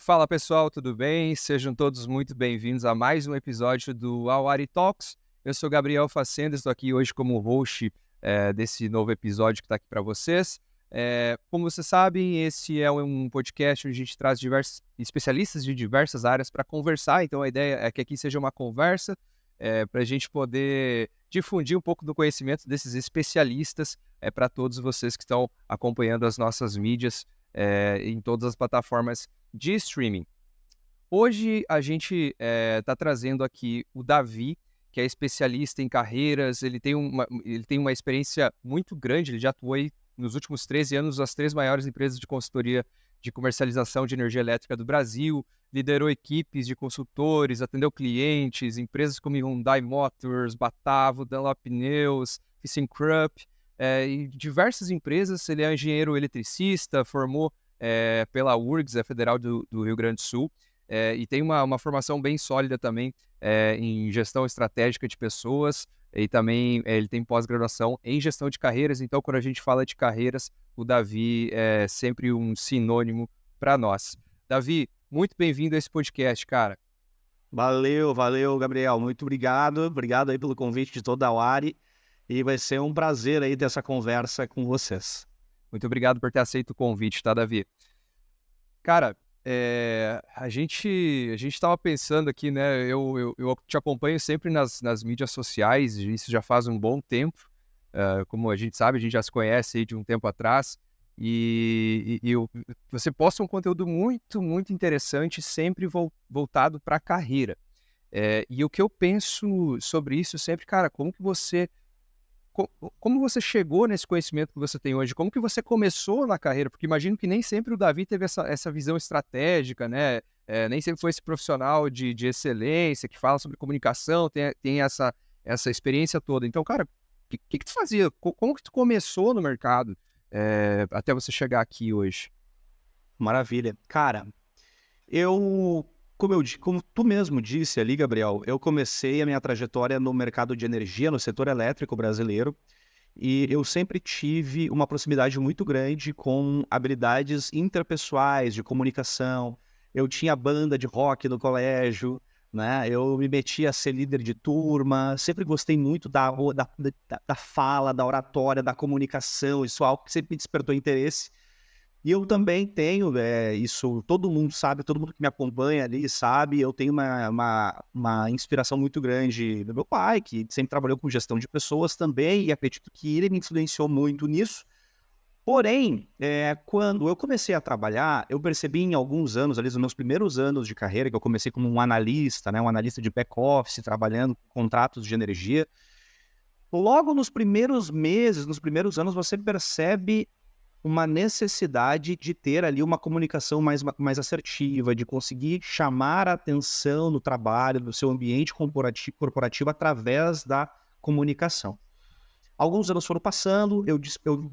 Fala pessoal, tudo bem? Sejam todos muito bem-vindos a mais um episódio do Awari Talks. Eu sou Gabriel Facenda, estou aqui hoje como host desse novo episódio que está aqui para vocês. Como vocês sabem, esse é um podcast onde a gente traz diversos especialistas de diversas áreas para conversar, então a ideia é que aqui seja uma conversa para a gente poder difundir um pouco do conhecimento desses especialistas para todos vocês que estão acompanhando as nossas mídias em todas as plataformas de streaming. Hoje a gente está trazendo aqui o Davi, que é especialista em carreiras, ele tem uma experiência muito grande, ele já atuou aí nos últimos 13 anos nas 3 maiores empresas de consultoria de comercialização de energia elétrica do Brasil, liderou equipes de consultores, atendeu clientes, empresas como Hyundai Motors, Batavo, Dunlop Pneus, ThyssenKrupp, e diversas empresas. Ele é engenheiro eletricista, formou pela URGS, a Federal do Rio Grande do Sul, e tem uma formação bem sólida também em gestão estratégica de pessoas, e também ele tem pós-graduação em gestão de carreiras. Então, quando a gente fala de carreiras, o Davi é sempre um sinônimo para nós. Davi, muito bem-vindo a esse podcast, cara. Valeu, Gabriel. Muito obrigado. Obrigado aí pelo convite de toda a Awari. E vai ser um prazer aí ter essa conversa com vocês. Muito obrigado por ter aceito o convite, tá, Davi? Cara, a gente estava pensando aqui, né? Eu te acompanho sempre nas mídias sociais, isso já faz um bom tempo. Como a gente sabe, a gente já se conhece aí de um tempo atrás. Você posta um conteúdo muito, muito interessante, sempre voltado para a carreira. E o que eu penso sobre isso sempre, cara, como você chegou nesse conhecimento que você tem hoje? Como que você começou na carreira? Porque imagino que nem sempre o Davi teve essa visão estratégica, né? Nem sempre foi esse profissional de excelência que fala sobre comunicação, tem essa experiência toda. Então, cara, o que tu fazia? Como que tu começou no mercado até você chegar aqui hoje? Maravilha. Cara, como tu mesmo disse ali, Gabriel, eu comecei a minha trajetória no mercado de energia, no setor elétrico brasileiro, e eu sempre tive uma proximidade muito grande com habilidades interpessoais, de comunicação. Eu tinha banda de rock no colégio, né? Eu me metia a ser líder de turma, sempre gostei muito da fala, da oratória, da comunicação. Isso é algo que sempre me despertou interesse. E eu também tenho, isso todo mundo sabe, todo mundo que me acompanha ali sabe, eu tenho uma inspiração muito grande do meu pai, que sempre trabalhou com gestão de pessoas também, e acredito que ele me influenciou muito nisso. Porém, quando eu comecei a trabalhar, eu percebi em alguns anos, ali nos meus primeiros anos de carreira, que eu comecei como um analista, né, um analista de back-office, trabalhando com contratos de energia. Logo nos primeiros meses, nos primeiros anos, você percebe uma necessidade de ter ali uma comunicação mais assertiva, de conseguir chamar a atenção no trabalho, no seu ambiente corporativo através da comunicação. Alguns anos foram passando, eu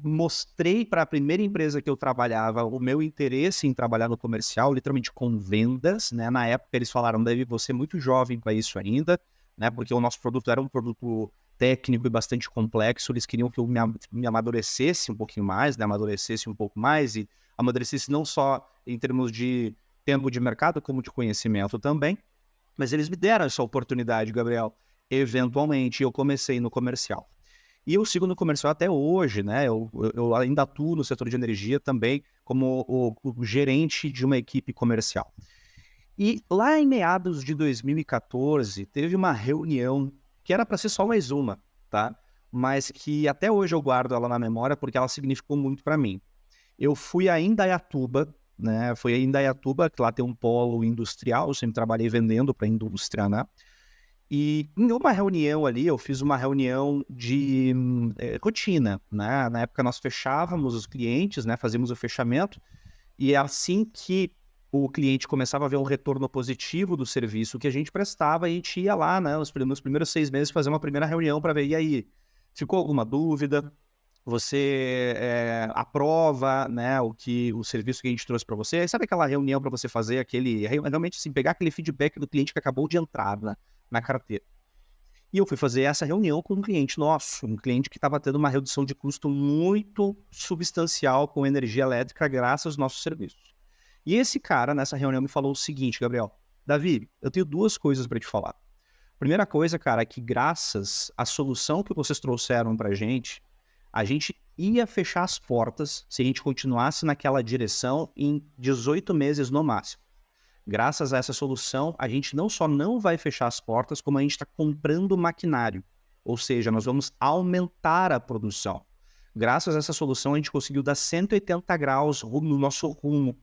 mostrei para a primeira empresa que eu trabalhava o meu interesse em trabalhar no comercial, literalmente com vendas, né? Na época eles falaram, Davi, você é muito jovem para isso ainda, né? Porque o nosso produto era um produto técnico e bastante complexo. Eles queriam que eu me amadurecesse um pouquinho mais, né? Amadurecesse um pouco mais e amadurecesse não só em termos de tempo de mercado, como de conhecimento também. Mas eles me deram essa oportunidade, Gabriel. Eventualmente, eu comecei no comercial. E eu sigo no comercial até hoje, né? Eu ainda atuo no setor de energia também como o gerente de uma equipe comercial. E lá em meados de 2014, teve uma reunião que era para ser só mais uma, tá? Mas que até hoje eu guardo ela na memória porque ela significou muito para mim. Eu fui a Indaiatuba, né? Foi a Indaiatuba, que lá tem um polo industrial, eu sempre trabalhei vendendo para a indústria, né? E em uma reunião ali, eu fiz uma reunião de rotina, né? Na época nós fechávamos os clientes, né? Fazíamos o fechamento, e é assim que o cliente começava a ver um retorno positivo do serviço que a gente prestava, e a gente ia lá, né, nos primeiros 6 meses, fazer uma primeira reunião para ver, e aí, ficou alguma dúvida? Você aprova, né, o serviço que a gente trouxe para você? Aí sabe aquela reunião para você fazer realmente assim, pegar aquele feedback do cliente que acabou de entrar na carteira. E eu fui fazer essa reunião com um cliente nosso, um cliente que estava tendo uma redução de custo muito substancial com energia elétrica graças aos nossos serviços. E esse cara, nessa reunião, me falou o seguinte, Gabriel: Davi, eu tenho duas coisas para te falar. Primeira coisa, cara, é que graças à solução que vocês trouxeram pra gente, a gente ia fechar as portas se a gente continuasse naquela direção em 18 meses no máximo. Graças a essa solução, a gente não só não vai fechar as portas, como a gente está comprando maquinário. Ou seja, nós vamos aumentar a produção. Graças a essa solução, a gente conseguiu dar 180 graus no nosso rumo.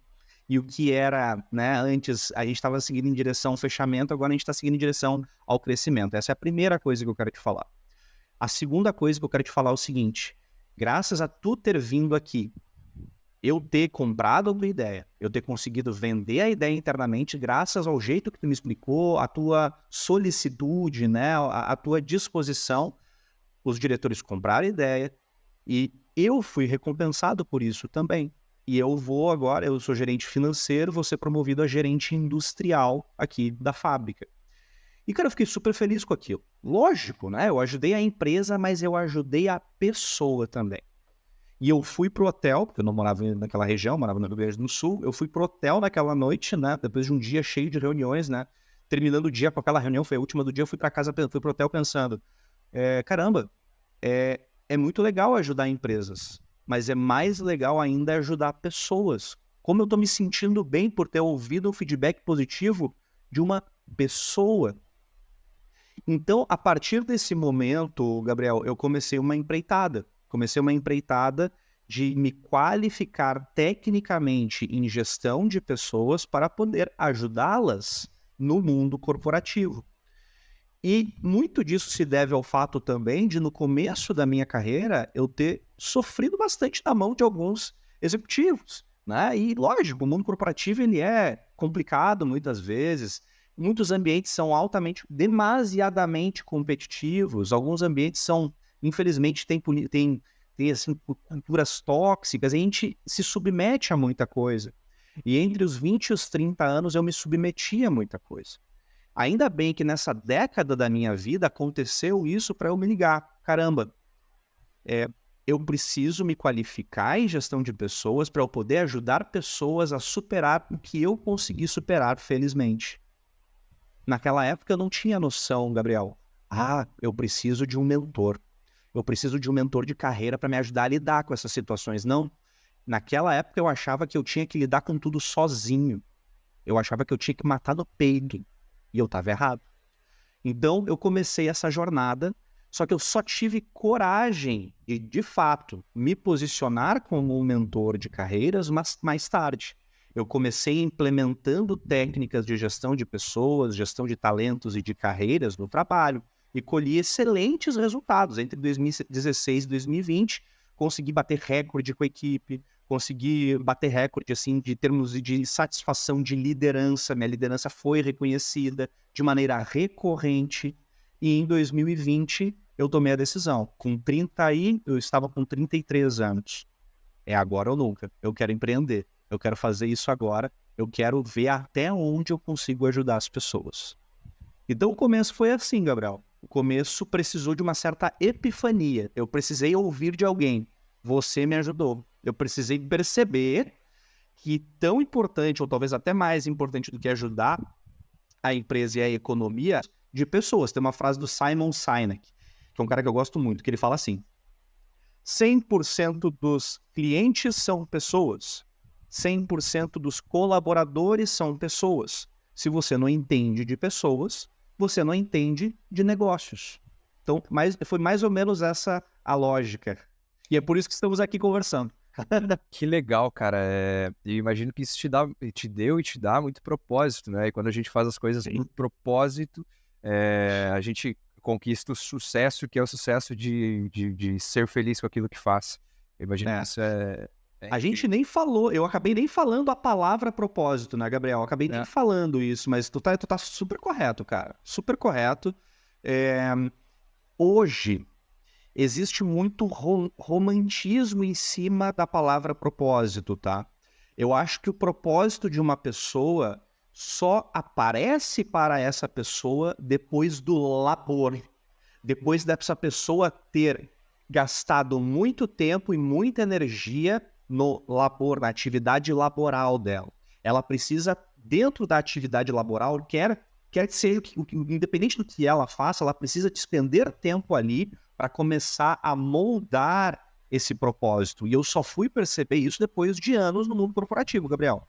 E o que era, né, antes, a gente estava seguindo em direção ao fechamento, agora a gente está seguindo em direção ao crescimento. Essa é a primeira coisa que eu quero te falar. A segunda coisa que eu quero te falar é o seguinte: graças a tu ter vindo aqui, eu ter comprado a tua ideia, eu ter conseguido vender a ideia internamente, graças ao jeito que tu me explicou, a tua solicitude, né, a tua disposição, os diretores compraram a ideia e eu fui recompensado por isso também. E eu vou agora, eu sou gerente financeiro, vou ser promovido a gerente industrial aqui da fábrica. E, cara, eu fiquei super feliz com aquilo. Lógico, né? Eu ajudei a empresa, mas eu ajudei a pessoa também. E eu fui pro hotel, porque eu não morava naquela região, morava no Rio Grande do Sul. Eu fui pro hotel naquela noite, né? Depois de um dia cheio de reuniões, né? Terminando o dia com aquela reunião, foi a última do dia, eu fui pra casa, fui pro hotel pensando, caramba, é muito legal ajudar empresas, mas é mais legal ainda ajudar pessoas. Como eu tô me sentindo bem por ter ouvido um feedback positivo de uma pessoa. Então, a partir desse momento, Gabriel, eu comecei uma empreitada. De me qualificar tecnicamente em gestão de pessoas para poder ajudá-las no mundo corporativo. E muito disso se deve ao fato também de, no começo da minha carreira, eu ter sofrido bastante na mão de alguns executivos, né? E, lógico, o mundo corporativo ele é complicado muitas vezes. Muitos ambientes são demasiadamente competitivos. Alguns ambientes são, infelizmente, tem assim, culturas tóxicas. A gente se submete a muita coisa. E entre os 20 e os 30 anos eu me submeti a muita coisa. Ainda bem que nessa década da minha vida aconteceu isso para eu me ligar. Caramba, eu preciso me qualificar em gestão de pessoas para eu poder ajudar pessoas a superar o que eu consegui superar, felizmente. Naquela época eu não tinha noção, Gabriel. Eu preciso de um mentor. Eu preciso de um mentor de carreira para me ajudar a lidar com essas situações. Não. Naquela época eu achava que eu tinha que lidar com tudo sozinho. Eu achava que eu tinha que matar no peito. E eu estava errado. Então eu comecei essa jornada, só que eu só tive coragem de fato, me posicionar como um mentor de carreiras, mas mais tarde. Eu comecei implementando técnicas de gestão de pessoas, gestão de talentos e de carreiras no trabalho e colhi excelentes resultados. Entre 2016 e 2020, consegui bater recorde com a equipe, consegui bater recorde assim, de termos de satisfação de liderança. Minha liderança foi reconhecida de maneira recorrente e em 2020 eu tomei a decisão. Eu estava com 33 anos. É agora ou nunca. Eu quero empreender. Eu quero fazer isso agora, eu quero ver até onde eu consigo ajudar as pessoas. Então o começo foi assim, Gabriel. O começo precisou de uma certa epifania. Eu precisei ouvir de alguém. Você me ajudou. Eu precisei perceber que tão importante, ou talvez até mais importante do que ajudar a empresa e a economia de pessoas. Tem uma frase do Simon Sinek, que é um cara que eu gosto muito, que ele fala assim: 100% dos clientes são pessoas. 100% dos colaboradores são pessoas. Se você não entende de pessoas, você não entende de negócios. Então, foi mais ou menos essa a lógica. E é por isso que estamos aqui conversando. Que legal, cara. Eu imagino que isso te deu e te dá muito propósito, né? E quando a gente faz as coisas por propósito, a gente conquista o sucesso, que é o sucesso de ser feliz com aquilo que faz. Eu imagino que isso A gente nem falou, eu acabei nem falando a palavra propósito, né, Gabriel? Eu acabei nem falando isso, mas tu tá super correto, cara. Super correto. Hoje, existe muito romantismo em cima da palavra propósito, tá? Eu acho que o propósito de uma pessoa só aparece para essa pessoa depois do labor. Depois dessa pessoa ter gastado muito tempo e muita energia no labor, na atividade laboral dela. Ela precisa, dentro da atividade laboral, quer que seja, independente do que ela faça, ela precisa despender tempo ali para começar a moldar esse propósito. E eu só fui perceber isso depois de anos no mundo corporativo, Gabriel.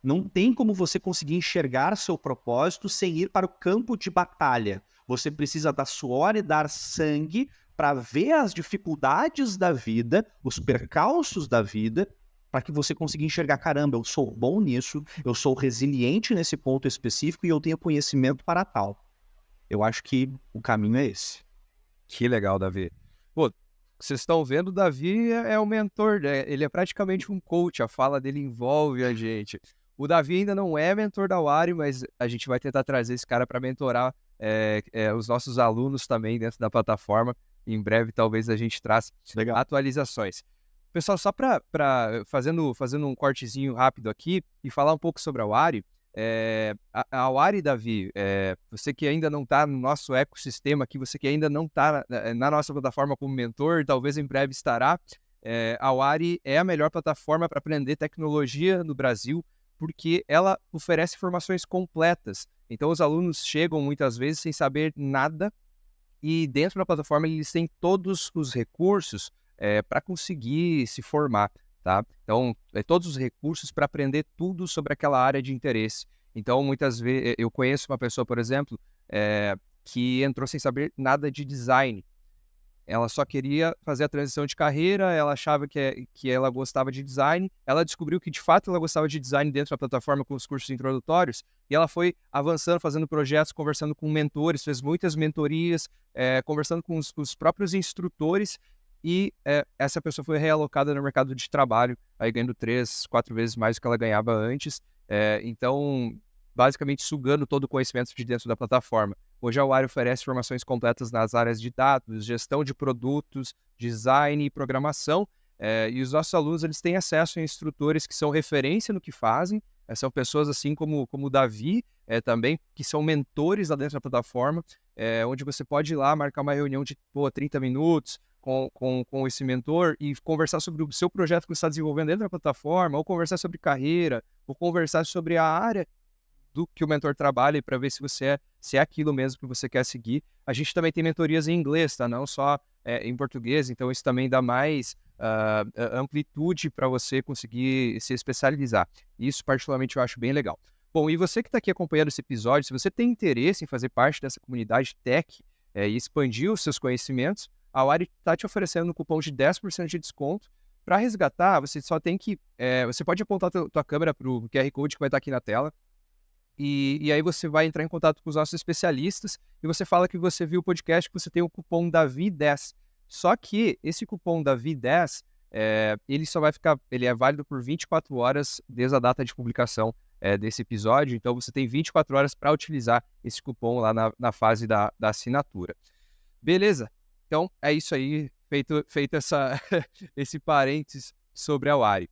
Não tem como você conseguir enxergar seu propósito sem ir para o campo de batalha. Você precisa dar suor e dar sangue para ver as dificuldades da vida, os percalços da vida, para que você consiga enxergar, caramba, eu sou bom nisso, eu sou resiliente nesse ponto específico e eu tenho conhecimento para tal. Eu acho que o caminho é esse. Que legal, Davi. Pô, vocês estão vendo, o Davi é o mentor, né? Ele é praticamente um coach, a fala dele envolve a gente. O Davi ainda não é mentor da Wari, mas a gente vai tentar trazer esse cara para mentorar os nossos alunos também dentro da plataforma. Em breve, talvez a gente traça atualizações. Pessoal, só para fazendo um cortezinho rápido aqui e falar um pouco sobre a Wari. A Wari, Davi, você que ainda não está no nosso ecossistema aqui, você que ainda não está na nossa plataforma como mentor, talvez em breve estará. A Wari é a melhor plataforma para aprender tecnologia no Brasil, porque ela oferece formações completas. Então, os alunos chegam muitas vezes sem saber nada e dentro da plataforma eles têm todos os recursos para conseguir se formar, tá? Então, todos os recursos para aprender tudo sobre aquela área de interesse. Então, muitas vezes, eu conheço uma pessoa, por exemplo, que entrou sem saber nada de design. Ela só queria fazer a transição de carreira, ela achava que ela gostava de design, ela descobriu que de fato ela gostava de design dentro da plataforma com os cursos introdutórios, e ela foi avançando, fazendo projetos, conversando com mentores, fez muitas mentorias, conversando com os próprios instrutores, e essa pessoa foi realocada no mercado de trabalho, aí ganhando 3, 4 vezes mais do que ela ganhava antes, então basicamente sugando todo o conhecimento de dentro da plataforma. Hoje a Wari oferece formações completas nas áreas de dados, gestão de produtos, design e programação, e os nossos alunos eles têm acesso a instrutores que são referência no que fazem, são pessoas assim como o Davi também, que são mentores lá dentro da plataforma, onde você pode ir lá marcar uma reunião de 30 minutos com esse mentor e conversar sobre o seu projeto que você está desenvolvendo dentro da plataforma, ou conversar sobre carreira, ou conversar sobre a área do que o mentor trabalha para ver se é aquilo mesmo que você quer seguir. A gente também tem mentorias em inglês, tá? Não só em português, então isso também dá mais amplitude para você conseguir se especializar. Isso particularmente eu acho bem legal. Bom, e você que está aqui acompanhando esse episódio, se você tem interesse em fazer parte dessa comunidade tech e expandir os seus conhecimentos, a Wari está te oferecendo um cupom de 10% de desconto. Para resgatar, você só tem que... você pode apontar a tua câmera para o QR Code que vai estar aqui na tela. E aí você vai entrar em contato com os nossos especialistas e você fala que você viu o podcast, que você tem o cupom DAVI10. Só que esse cupom DAVI10, ele só vai ficar, ele é válido por 24 horas desde a data de publicação desse episódio, então você tem 24 horas para utilizar esse cupom lá na fase da assinatura. Beleza? Então é isso aí, feito esse parênteses sobre a Wari.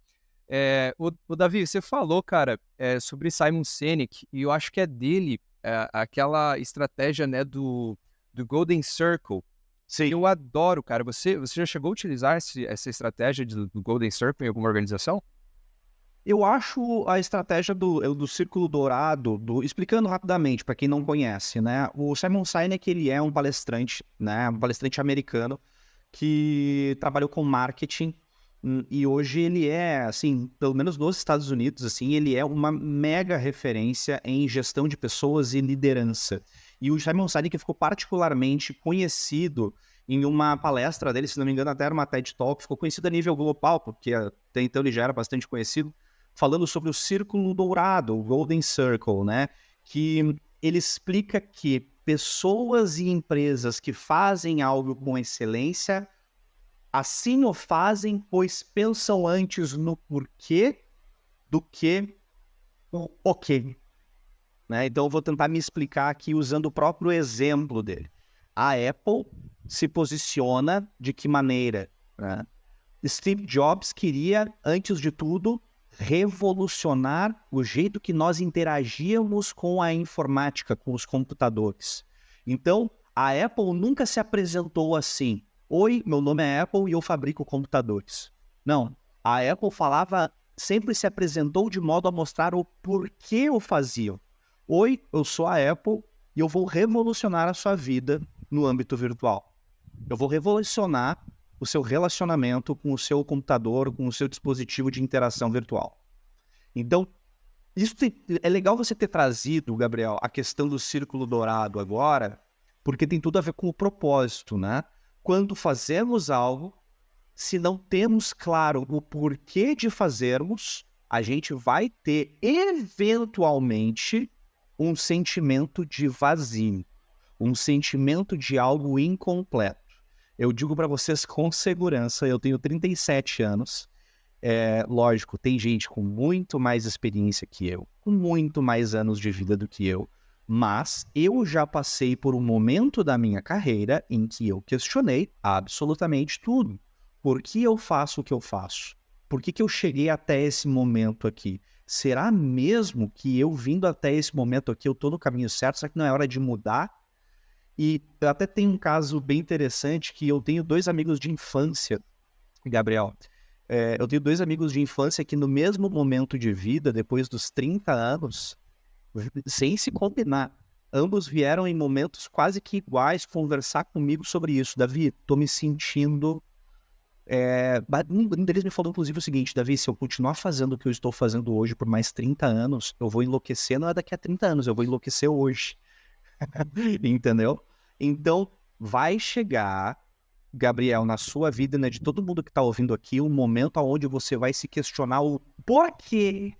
O Davi, você falou, cara, sobre Simon Sinek, e eu acho que é dele aquela estratégia, né, do Golden Circle. Sim. Eu adoro, cara. Você já chegou a utilizar essa estratégia do Golden Circle em alguma organização? Eu acho a estratégia do Círculo Dourado, explicando rapidamente para quem não conhece, né? O Simon Sinek, ele é um palestrante, né? Um palestrante americano que trabalhou com marketing. E hoje ele é, assim, pelo menos nos Estados Unidos, assim, ele é uma mega referência em gestão de pessoas e liderança. E o Simon Sinek ficou particularmente conhecido em uma palestra dele, se não me engano, até era uma TED Talk, ficou conhecido a nível global, porque até então ele já era bastante conhecido, falando sobre o Círculo Dourado, o Golden Circle, né? Que ele explica que pessoas e empresas que fazem algo com excelência assim o fazem, pois pensam antes no porquê do que no quê. Né? Então, eu vou tentar me explicar aqui usando o próprio exemplo dele. A Apple se posiciona de que maneira? Né? Steve Jobs queria, antes de tudo, revolucionar o jeito que nós interagíamos com a informática, com os computadores. Então, a Apple nunca se apresentou assim: oi, meu nome é Apple e eu fabrico computadores. Não, a Apple falava sempre se apresentou de modo a mostrar o porquê o faziam. Oi, eu sou a Apple e eu vou revolucionar a sua vida no âmbito virtual. Eu vou revolucionar o seu relacionamento com o seu computador, com o seu dispositivo de interação virtual. Então, é legal você ter trazido, Gabriel, a questão do círculo dourado agora, porque tem tudo a ver com o propósito, né? Quando fazemos algo, se não temos claro o porquê de fazermos, a gente vai ter, eventualmente, um sentimento de vazio, um sentimento de algo incompleto. Eu digo para vocês com segurança, eu tenho 37 anos, lógico, tem gente com muito mais experiência que eu, com muito mais anos de vida do que eu, mas eu já passei por um momento da minha carreira em que eu questionei absolutamente tudo. Por que eu faço o que eu faço? Por que eu cheguei até esse momento aqui? Será mesmo que eu vindo até esse momento aqui, eu estou no caminho certo? Será que não é hora de mudar? E eu até tenho um caso bem interessante que eu tenho 2 amigos de infância, Gabriel. Eu tenho 2 amigos de infância que no mesmo momento de vida, depois dos 30 anos, sem se combinar, ambos vieram em momentos quase que iguais conversar comigo sobre isso. Davi, tô me sentindo... Um deles me falou inclusive o seguinte: Davi, se eu continuar fazendo o que eu estou fazendo hoje por mais 30 anos, eu vou enlouquecer, não é daqui a 30 anos, eu vou enlouquecer hoje. Entendeu? Então, vai chegar, Gabriel, na sua vida, né, de todo mundo que está ouvindo aqui, um momento onde você vai se questionar o porquê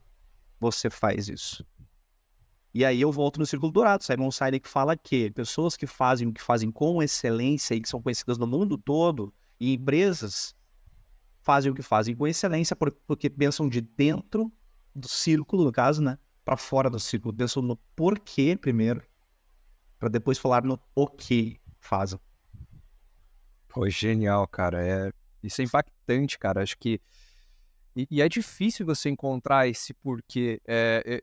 você faz isso. E aí eu volto no Círculo Dourado, Simon Sinek fala que pessoas que fazem o que fazem com excelência e que são conhecidas no mundo todo, e empresas fazem o que fazem com excelência porque pensam de dentro do círculo, no caso, né, para fora do círculo, pensam no porquê primeiro, para depois falar no o que fazem. Pô, genial, cara. Isso é impactante, cara. Acho que... E é difícil você encontrar esse porquê.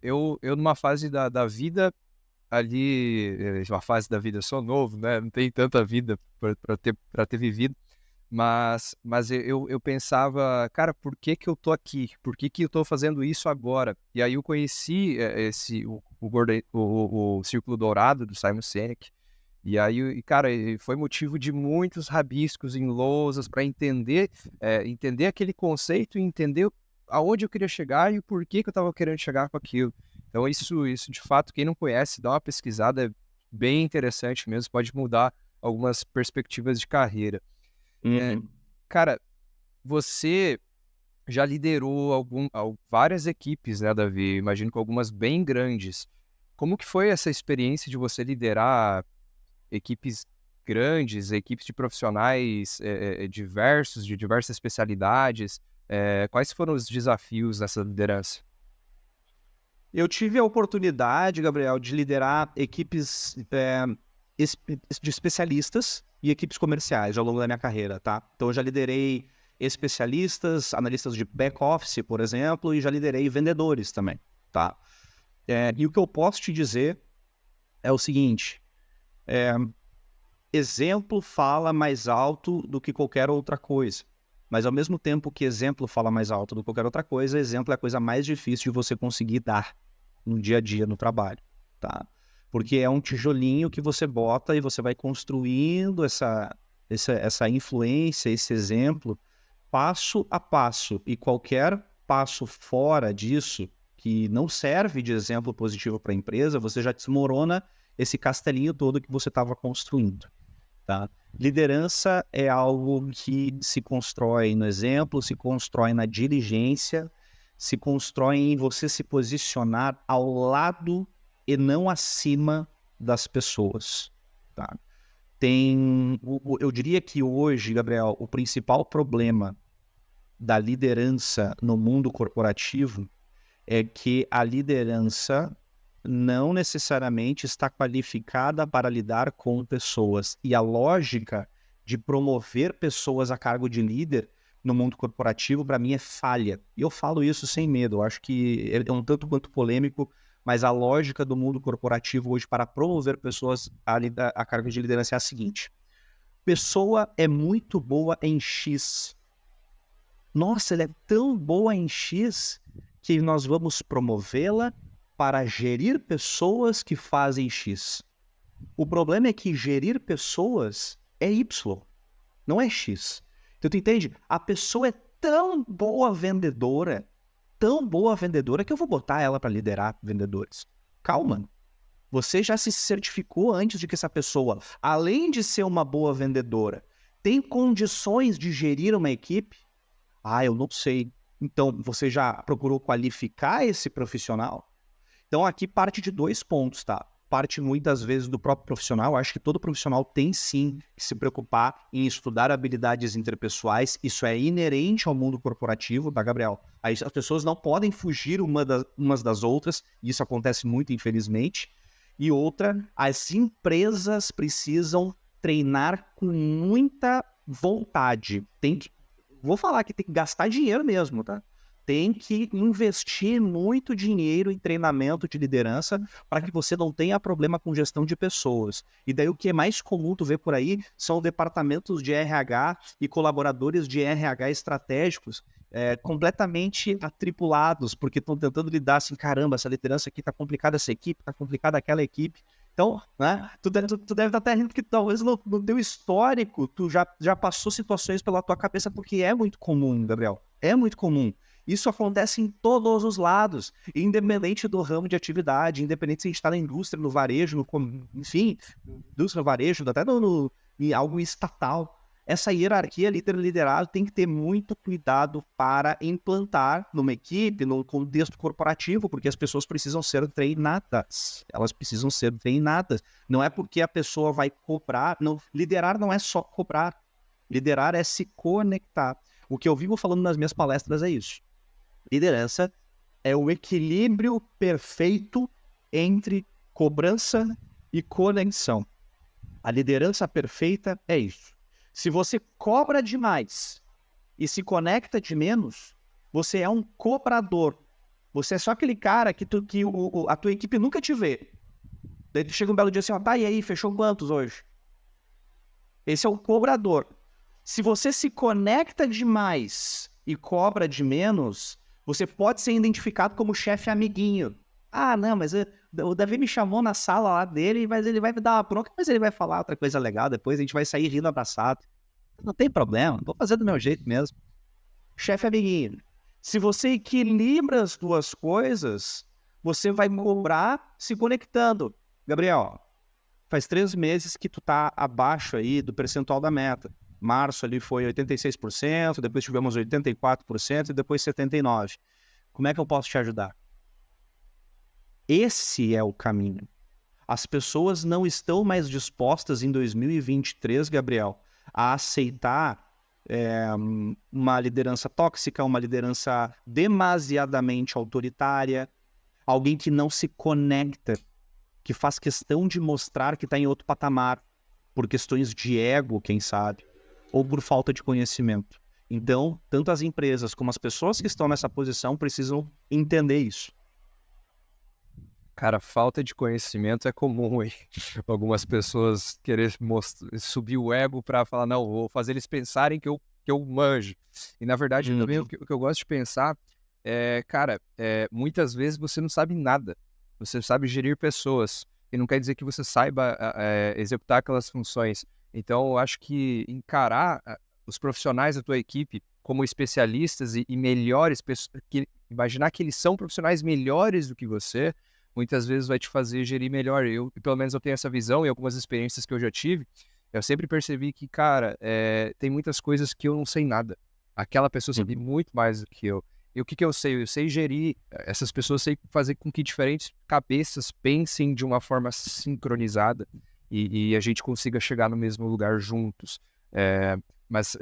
Eu numa fase da vida ali, uma fase da vida, eu sou novo, né? Não tenho tanta vida para ter vivido. Mas eu pensava, cara, por que eu tô aqui? Por que eu tô fazendo isso agora? E aí eu conheci o Círculo Dourado do Simon Sinek. E aí, cara, foi motivo de muitos rabiscos em lousas para entender aquele conceito e entender aonde eu queria chegar e o porquê que eu estava querendo chegar com aquilo. Então isso de fato, quem não conhece, dá uma pesquisada, é bem interessante mesmo, pode mudar algumas perspectivas de carreira. Cara, você já liderou várias equipes, né, Davi? Imagino que algumas bem grandes. Como que foi essa experiência de você liderar equipes grandes, equipes de profissionais diversos, de diversas especialidades? Quais foram os desafios dessa liderança? Eu tive a oportunidade, Gabriel, de liderar equipes de especialistas e equipes comerciais ao longo da minha carreira, tá? Então eu já liderei especialistas, analistas de back-office, por exemplo, e já liderei vendedores também, tá? E o que eu posso te dizer é o seguinte: exemplo fala mais alto do que qualquer outra coisa. Mas ao mesmo tempo que exemplo fala mais alto do que qualquer outra coisa, exemplo é a coisa mais difícil de você conseguir dar no dia a dia, no trabalho, tá? Porque é um tijolinho que você bota e você vai construindo essa influência, esse exemplo, passo a passo. E qualquer passo fora disso, que não serve de exemplo positivo para a empresa, você já desmorona esse castelinho todo que você estava construindo, tá? Liderança é algo que se constrói no exemplo, se constrói na diligência, se constrói em você se posicionar ao lado e não acima das pessoas, tá? Eu diria que hoje, Gabriel, o principal problema da liderança no mundo corporativo é que a liderança não necessariamente está qualificada para lidar com pessoas. E a lógica de promover pessoas a cargo de líder no mundo corporativo, para mim, é falha. E eu falo isso sem medo. Eu acho que é um tanto quanto polêmico, mas a lógica do mundo corporativo hoje para promover pessoas a cargo de liderança é a seguinte: pessoa é muito boa em X, Nossa, ela é tão boa em X que nós vamos promovê-la para gerir pessoas que fazem X. O problema é que gerir pessoas é Y, não é X. Então tu entende? A pessoa é tão boa vendedora que eu vou botar ela para liderar vendedores. Calma. Você já se certificou antes de que essa pessoa, além de ser uma boa vendedora, tem condições de gerir uma equipe? Ah, eu não sei. Então, você já procurou qualificar esse profissional? Então, aqui parte de 2 pontos, tá? Parte muitas vezes do próprio profissional. Eu acho que todo profissional tem sim que se preocupar em estudar habilidades interpessoais. Isso é inerente ao mundo corporativo, tá, Gabriel? Aí as pessoas não podem fugir umas das outras. E isso acontece muito, infelizmente. E outra, as empresas precisam treinar com muita vontade. Vou falar que tem que gastar dinheiro mesmo, tá? Tem que investir muito dinheiro em treinamento de liderança para que você não tenha problema com gestão de pessoas. E daí o que é mais comum tu ver por aí são departamentos de RH e colaboradores de RH estratégicos completamente atripulados, porque estão tentando lidar assim, caramba, essa liderança aqui tá complicada, essa equipe tá complicada, aquela equipe. Então, né, tu deve estar até rindo que talvez no teu histórico tu já passou situações pela tua cabeça, porque é muito comum, Gabriel, é muito comum. Isso acontece em todos os lados, independente do ramo de atividade, independente se a gente está na indústria, no varejo, enfim, indústria, varejo, até em algo estatal. Essa hierarquia líder-liderado tem que ter muito cuidado para implantar numa equipe, num contexto corporativo, porque as pessoas precisam ser treinadas. Elas precisam ser treinadas. Não é porque a pessoa vai cobrar. Não, liderar não é só cobrar. Liderar é se conectar. O que eu vivo falando nas minhas palestras é isso. Liderança é o equilíbrio perfeito entre cobrança e conexão. A liderança perfeita é isso. Se você cobra demais e se conecta de menos, você é um cobrador. Você é só aquele cara que a tua equipe nunca te vê. Daí chega um belo dia assim, ó, tá, e aí, fechou quantos hoje? Esse é o cobrador. Se você se conecta demais e cobra de menos, você pode ser identificado como chefe amiguinho. Ah, não, mas o Davi me chamou na sala lá dele, mas ele vai me dar uma bronca, mas ele vai falar outra coisa legal, depois a gente vai sair rindo abraçado. Não tem problema, vou fazer do meu jeito mesmo. Chefe amiguinho. Se você equilibra as duas coisas, você vai cobrar se conectando. Gabriel, faz 3 meses que tu tá abaixo aí do percentual da meta. Março ali foi 86%, depois tivemos 84% e depois 79%. Como é que eu posso te ajudar? Esse é o caminho. As pessoas não estão mais dispostas em 2023, Gabriel, a aceitar uma liderança tóxica, uma liderança demasiadamente autoritária, alguém que não se conecta, que faz questão de mostrar que está em outro patamar, por questões de ego, quem sabe, ou por falta de conhecimento. Então, tanto as empresas como as pessoas que estão nessa posição precisam entender isso. Cara, falta de conhecimento é comum, hein? Algumas pessoas querer subir o ego para falar, não, vou fazer eles pensarem que eu manjo. E, na verdade, também o que eu gosto de pensar cara, muitas vezes você não sabe nada. Você sabe gerir pessoas. E não quer dizer que você saiba executar aquelas funções. Então, eu acho que encarar os profissionais da tua equipe como especialistas e melhores pessoas, imaginar que eles são profissionais melhores do que você, muitas vezes vai te fazer gerir melhor. Pelo menos eu tenho essa visão e algumas experiências que eu já tive, eu sempre percebi que, cara, tem muitas coisas que eu não sei nada. Aquela pessoa sabe muito mais do que eu. E o que eu sei? Eu sei gerir essas pessoas, sei fazer com que diferentes cabeças pensem de uma forma sincronizada e a gente consiga chegar no mesmo lugar juntos. Mas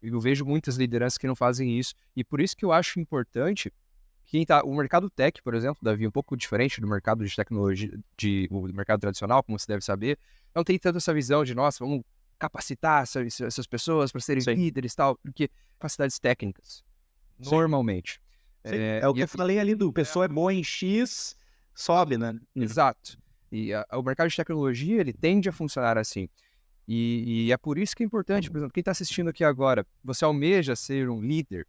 eu vejo muitas lideranças que não fazem isso, e por isso que eu acho importante o mercado tech, por exemplo, Davi, um pouco diferente do mercado de tecnologia, do mercado tradicional, como você deve saber, não tem tanto essa visão de, nossa, vamos capacitar essas pessoas para serem líderes e tal, porque capacidades técnicas, normalmente. É o que eu falei ali do pessoa é boa em X, sobe, né? Exato. E o mercado de tecnologia, ele tende a funcionar assim. E é por isso que é importante, por exemplo, quem está assistindo aqui agora, você almeja ser um líder,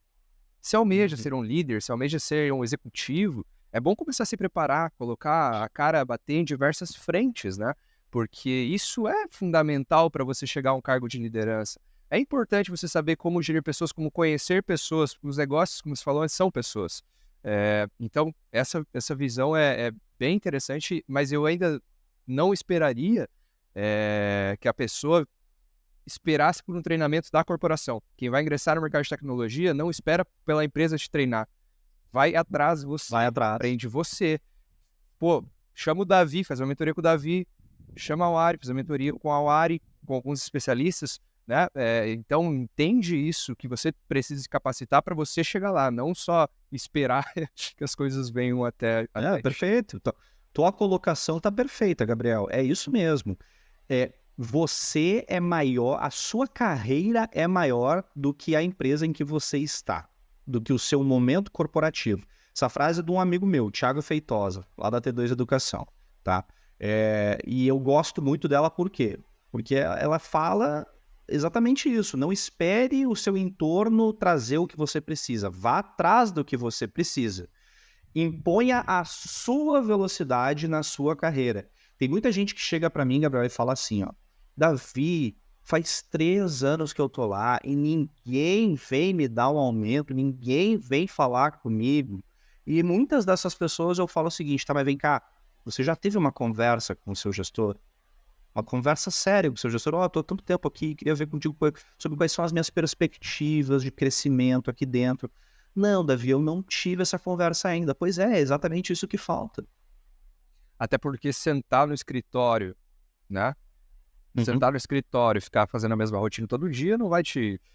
Se almeja ser um líder, se almeja ser um executivo, é bom começar a se preparar, colocar a cara a bater em diversas frentes, né? Porque isso é fundamental para você chegar a um cargo de liderança. É importante você saber como gerir pessoas, como conhecer pessoas. Os negócios, como você falou, são pessoas. Então, essa visão é bem interessante, mas eu ainda não esperaria que a pessoa esperasse por um treinamento da corporação. Quem vai ingressar no mercado de tecnologia não espera pela empresa te treinar. Vai atrás de você, Vai atrás. aprende você. Pô, chama o Davi, faz uma mentoria com o Davi, chama a Awari, faz uma mentoria com a Awari, com alguns especialistas, né? Então, entende isso, que você precisa se capacitar para você chegar lá, não só esperar que as coisas venham até ti. Perfeito. Tua colocação tá perfeita, Gabriel. É isso mesmo. Você é maior, a sua carreira é maior do que a empresa em que você está, do que o seu momento corporativo. Essa frase é de um amigo meu, Thiago Feitosa, lá da T2 Educação, tá? E eu gosto muito dela por quê? Porque ela fala exatamente isso. Não espere o seu entorno trazer o que você precisa. Vá atrás do que você precisa. Imponha a sua velocidade na sua carreira. Tem muita gente que chega para mim, Gabriel, e fala assim, ó, Davi, faz 3 anos que eu tô lá e ninguém vem me dar um aumento, ninguém vem falar comigo. E muitas dessas pessoas eu falo o seguinte, tá, mas vem cá, você já teve uma conversa com o seu gestor? Uma conversa séria com o seu gestor? Tô há tanto tempo aqui, queria ver contigo sobre quais são as minhas perspectivas de crescimento aqui dentro. Não, Davi, eu não tive essa conversa ainda. Pois é exatamente isso que falta. Até porque sentar no escritório, né? Sentar no escritório e ficar fazendo a mesma rotina todo dia não vai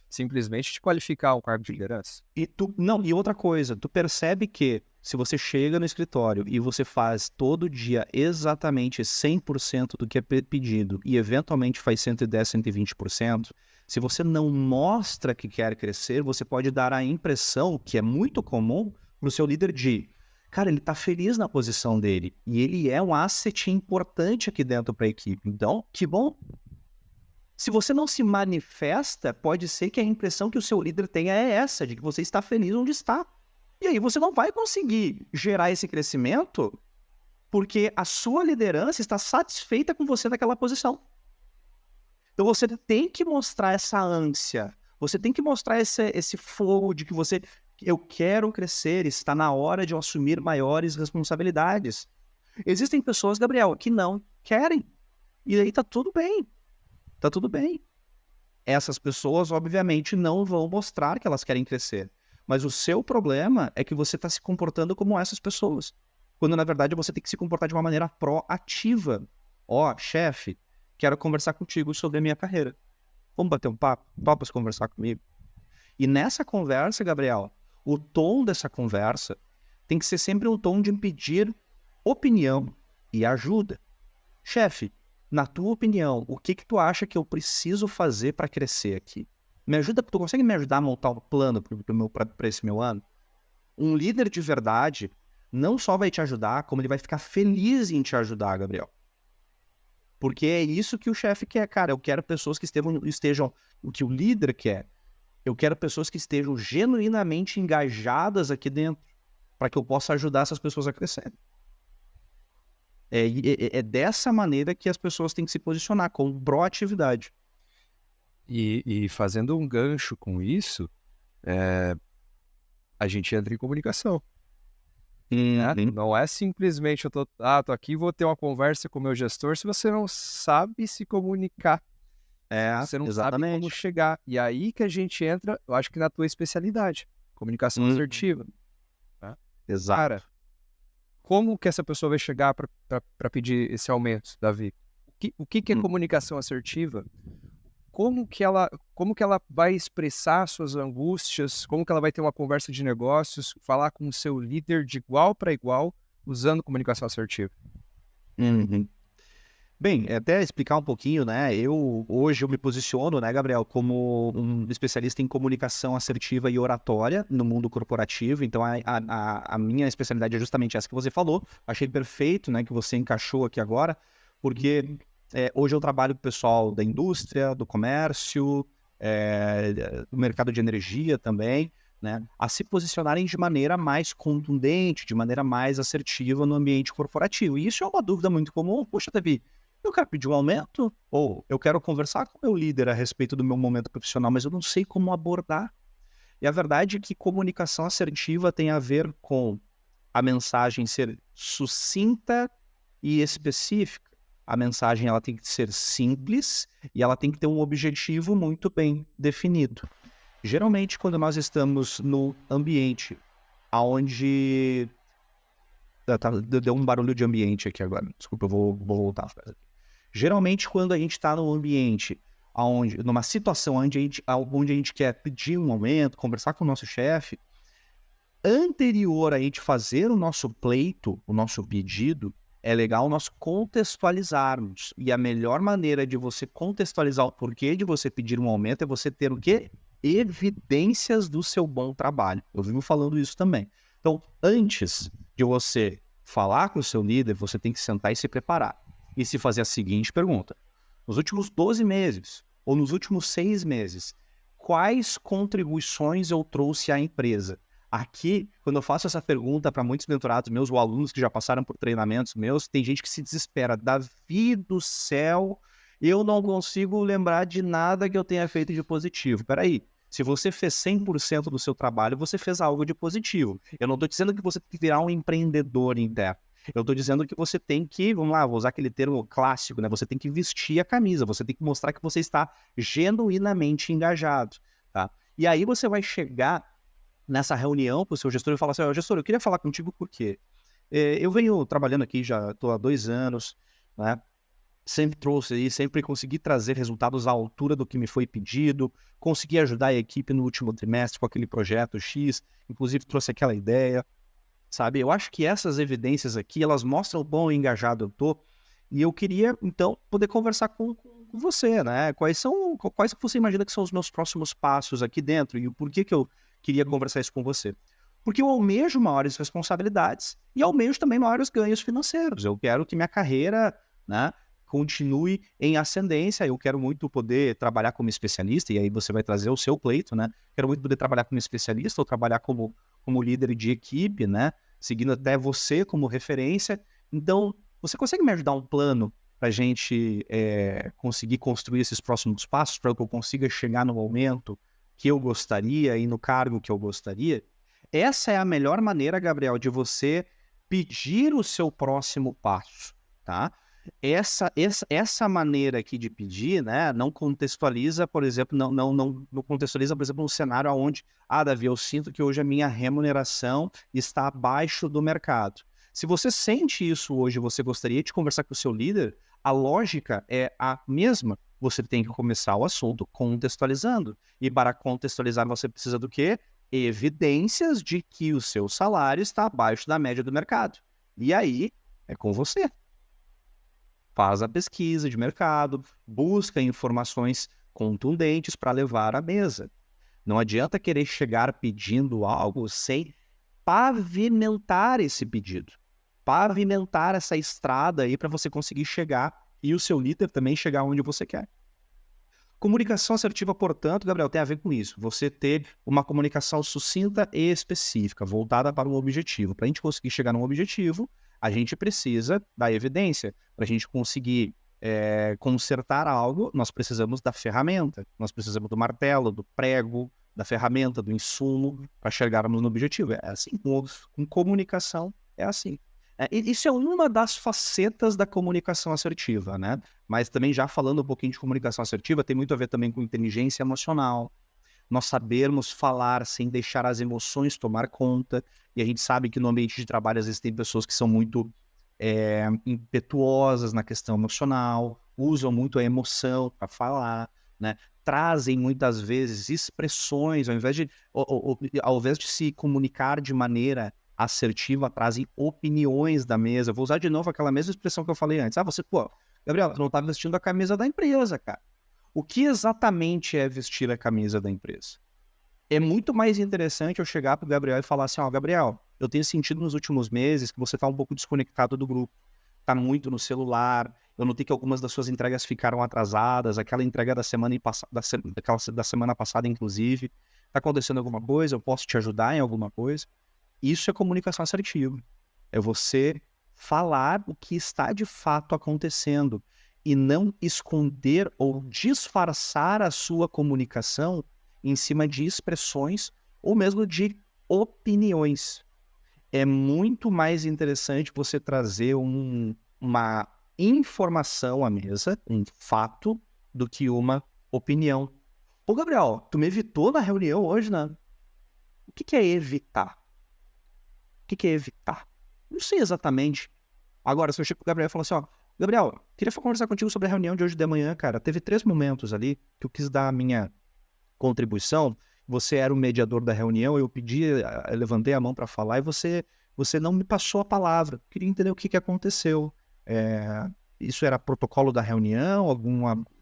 simplesmente te qualificar a um cargo de liderança. E outra coisa, tu percebe que se você chega no escritório e você faz todo dia exatamente 100% do que é pedido e eventualmente faz 110, 120%, se você não mostra que quer crescer, você pode dar a impressão, que é muito comum, para o seu líder de, cara, ele está feliz na posição dele e ele é um asset importante aqui dentro para a equipe. Então, que bom. Se você não se manifesta, pode ser que a impressão que o seu líder tenha é essa, de que você está feliz onde está. E aí você não vai conseguir gerar esse crescimento porque a sua liderança está satisfeita com você naquela posição. Então você tem que mostrar essa ânsia, você tem que mostrar esse fogo de que eu quero crescer, está na hora de eu assumir maiores responsabilidades. Existem pessoas, Gabriel, que não querem. E aí tá tudo bem. Tá tudo bem. Essas pessoas, obviamente, não vão mostrar que elas querem crescer. Mas o seu problema é que você está se comportando como essas pessoas. Quando, na verdade, você tem que se comportar de uma maneira proativa. Chefe, quero conversar contigo sobre a minha carreira. Vamos bater um papo? Topas conversar comigo? E nessa conversa, Gabriel, o tom dessa conversa tem que ser sempre um tom de pedir opinião e ajuda. Chefe, na tua opinião, o que tu acha que eu preciso fazer para crescer aqui? Tu consegue me ajudar a montar um plano para esse meu ano? Um líder de verdade não só vai te ajudar, como ele vai ficar feliz em te ajudar, Gabriel. Porque é isso que o chefe quer, cara. Eu quero pessoas que estejam o que o líder quer. Eu quero pessoas que estejam genuinamente engajadas aqui dentro, para que eu possa ajudar essas pessoas a crescerem. É dessa maneira que as pessoas têm que se posicionar, com proatividade. E fazendo um gancho com isso, a gente entra em comunicação. Né? Não é simplesmente tô aqui e vou ter uma conversa com o meu gestor se você não sabe se comunicar. Você não sabe como chegar. E aí que a gente entra, eu acho que na tua especialidade, comunicação assertiva. Né? Exato. Cara, como que essa pessoa vai chegar para pedir esse aumento, Davi? O que é comunicação assertiva? Como que ela vai expressar suas angústias? Como que ela vai ter uma conversa de negócios, falar com o seu líder de igual para igual, usando comunicação assertiva? Bem, até explicar um pouquinho, né? Hoje eu me posiciono, né, Gabriel, como um especialista em comunicação assertiva e oratória no mundo corporativo. Então, a minha especialidade é justamente essa que você falou. Achei perfeito, né, que você encaixou aqui agora, porque hoje eu trabalho com o pessoal da indústria, do comércio, do mercado de energia também, né, a se posicionarem de maneira mais contundente, de maneira mais assertiva no ambiente corporativo. E isso é uma dúvida muito comum. Poxa, Davi, eu quero pedir um aumento ou eu quero conversar com o meu líder a respeito do meu momento profissional, mas eu não sei como abordar. E a verdade é que comunicação assertiva tem a ver com a mensagem ser sucinta e específica. A mensagem ela tem que ser simples e ela tem que ter um objetivo muito bem definido. Geralmente, quando nós estamos no ambiente onde... Deu um barulho de ambiente aqui agora. Desculpa, eu vou voltar. Geralmente, quando a gente está num ambiente, numa situação onde a gente quer pedir um aumento, conversar com o nosso chefe, anterior a gente fazer o nosso pleito, o nosso pedido, é legal nós contextualizarmos. E a melhor maneira de você contextualizar o porquê de você pedir um aumento é você ter o quê? Evidências do seu bom trabalho. Eu vivo falando isso também. Então, antes de você falar com o seu líder, você tem que sentar e se preparar. E se fazer a seguinte pergunta. Nos últimos 12 meses, ou nos últimos 6 meses, quais contribuições eu trouxe à empresa? Aqui, quando eu faço essa pergunta para muitos mentorados meus, ou alunos que já passaram por treinamentos meus, tem gente que se desespera. Davi do céu, eu não consigo lembrar de nada que eu tenha feito de positivo. Peraí, se você fez 100% do seu trabalho, você fez algo de positivo. Eu não estou dizendo que você tem que virar um empreendedor interno. Eu estou dizendo que você tem que, vamos lá, vou usar aquele termo clássico, né? Você tem que vestir a camisa, você tem que mostrar que você está genuinamente engajado, tá? E aí você vai chegar nessa reunião com o seu gestor e falar assim, gestor, eu queria falar contigo porque eu venho trabalhando aqui, já estou há 2 anos, né? Sempre consegui trazer resultados à altura do que me foi pedido, consegui ajudar a equipe no último trimestre com aquele projeto X, inclusive trouxe aquela ideia, sabe? Eu acho que essas evidências aqui, elas mostram o quão engajado eu tô, e eu queria, então, poder conversar com você, né? Quais que você imagina que são os meus próximos passos aqui dentro, e o porquê que eu queria conversar isso com você? Porque eu almejo maiores responsabilidades e almejo também maiores ganhos financeiros. Eu quero que minha carreira, né, continue em ascendência. Eu quero muito poder trabalhar como especialista, e aí você vai trazer o seu pleito, né? Quero muito poder trabalhar como especialista ou trabalhar como líder de equipe, né? Seguindo até você como referência. Então, você consegue me ajudar um plano para a gente conseguir construir esses próximos passos, para que eu consiga chegar no momento que eu gostaria e no cargo que eu gostaria? Essa é a melhor maneira, Gabriel, de você pedir o seu próximo passo, tá? Essa maneira aqui de pedir, né, não contextualiza, por exemplo, não contextualiza, por exemplo, um cenário onde, Davi, eu sinto que hoje a minha remuneração está abaixo do mercado. Se você sente isso hoje, você gostaria de conversar com o seu líder, a lógica é a mesma. Você tem que começar o assunto contextualizando. E para contextualizar, você precisa do quê? Evidências de que o seu salário está abaixo da média do mercado. E aí, é com você. Faz a pesquisa de mercado, busca informações contundentes para levar à mesa. Não adianta querer chegar pedindo algo sem pavimentar esse pedido. Pavimentar essa estrada aí para você conseguir chegar e o seu líder também chegar onde você quer. Comunicação assertiva, portanto, Gabriel, tem a ver com isso. Você ter uma comunicação sucinta e específica, voltada para um objetivo. Para a gente conseguir chegar num objetivo, a gente precisa da evidência. Para a gente conseguir consertar algo, nós precisamos da ferramenta. Nós precisamos do martelo, do prego, da ferramenta, do insumo, para chegarmos no objetivo. É assim, com comunicação é assim. Isso é uma das facetas da comunicação assertiva, né? Mas também já falando um pouquinho de comunicação assertiva, tem muito a ver também com inteligência emocional. Nós sabermos falar sem deixar as emoções tomar conta. E a gente sabe que no ambiente de trabalho, às vezes, tem pessoas que são muito impetuosas na questão emocional, usam muito a emoção para falar, né? Trazem muitas vezes expressões, ao invés de se comunicar de maneira assertiva, trazem opiniões da mesa. Vou usar de novo aquela mesma expressão que eu falei antes. Gabriel, tu não tá vestindo a camisa da empresa, cara. O que exatamente é vestir a camisa da empresa? É muito mais interessante eu chegar pro Gabriel e falar assim, Gabriel, eu tenho sentido nos últimos meses que você tá um pouco desconectado do grupo, tá muito no celular, eu notei que algumas das suas entregas ficaram atrasadas, aquela entrega da semana passada, inclusive, Tá acontecendo alguma coisa? Eu posso te ajudar em alguma coisa? Isso é comunicação assertiva. É você falar o que está de fato acontecendo e não esconder ou disfarçar a sua comunicação em cima de expressões ou mesmo de opiniões. É muito mais interessante você trazer uma informação à mesa, um fato, do que uma opinião. Ô, Gabriel, tu me evitou na reunião hoje, né? O que é evitar? O que é evitar? Não sei exatamente. Agora, se eu chego pro Gabriel e falo assim, ó, Gabriel, queria conversar contigo sobre a reunião de hoje de manhã, cara. Teve 3 momentos ali que eu quis dar a minha contribuição. Você era o mediador da reunião, eu levantei a mão para falar e você não me passou a palavra. Queria entender o que aconteceu. Isso era protocolo da reunião?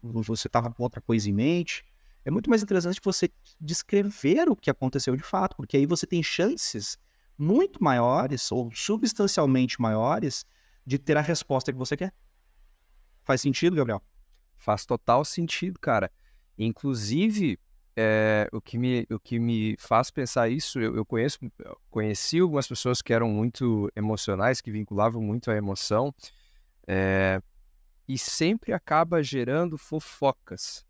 Você estava com outra coisa em mente? É muito mais interessante você descrever o que aconteceu de fato, porque aí você tem chances muito maiores ou substancialmente maiores de ter a resposta que você quer. Faz sentido, Gabriel? Faz total sentido, cara. Inclusive, o que me faz pensar isso, eu conheci algumas pessoas que eram muito emocionais, que vinculavam muito a emoção, e sempre acaba gerando fofocas.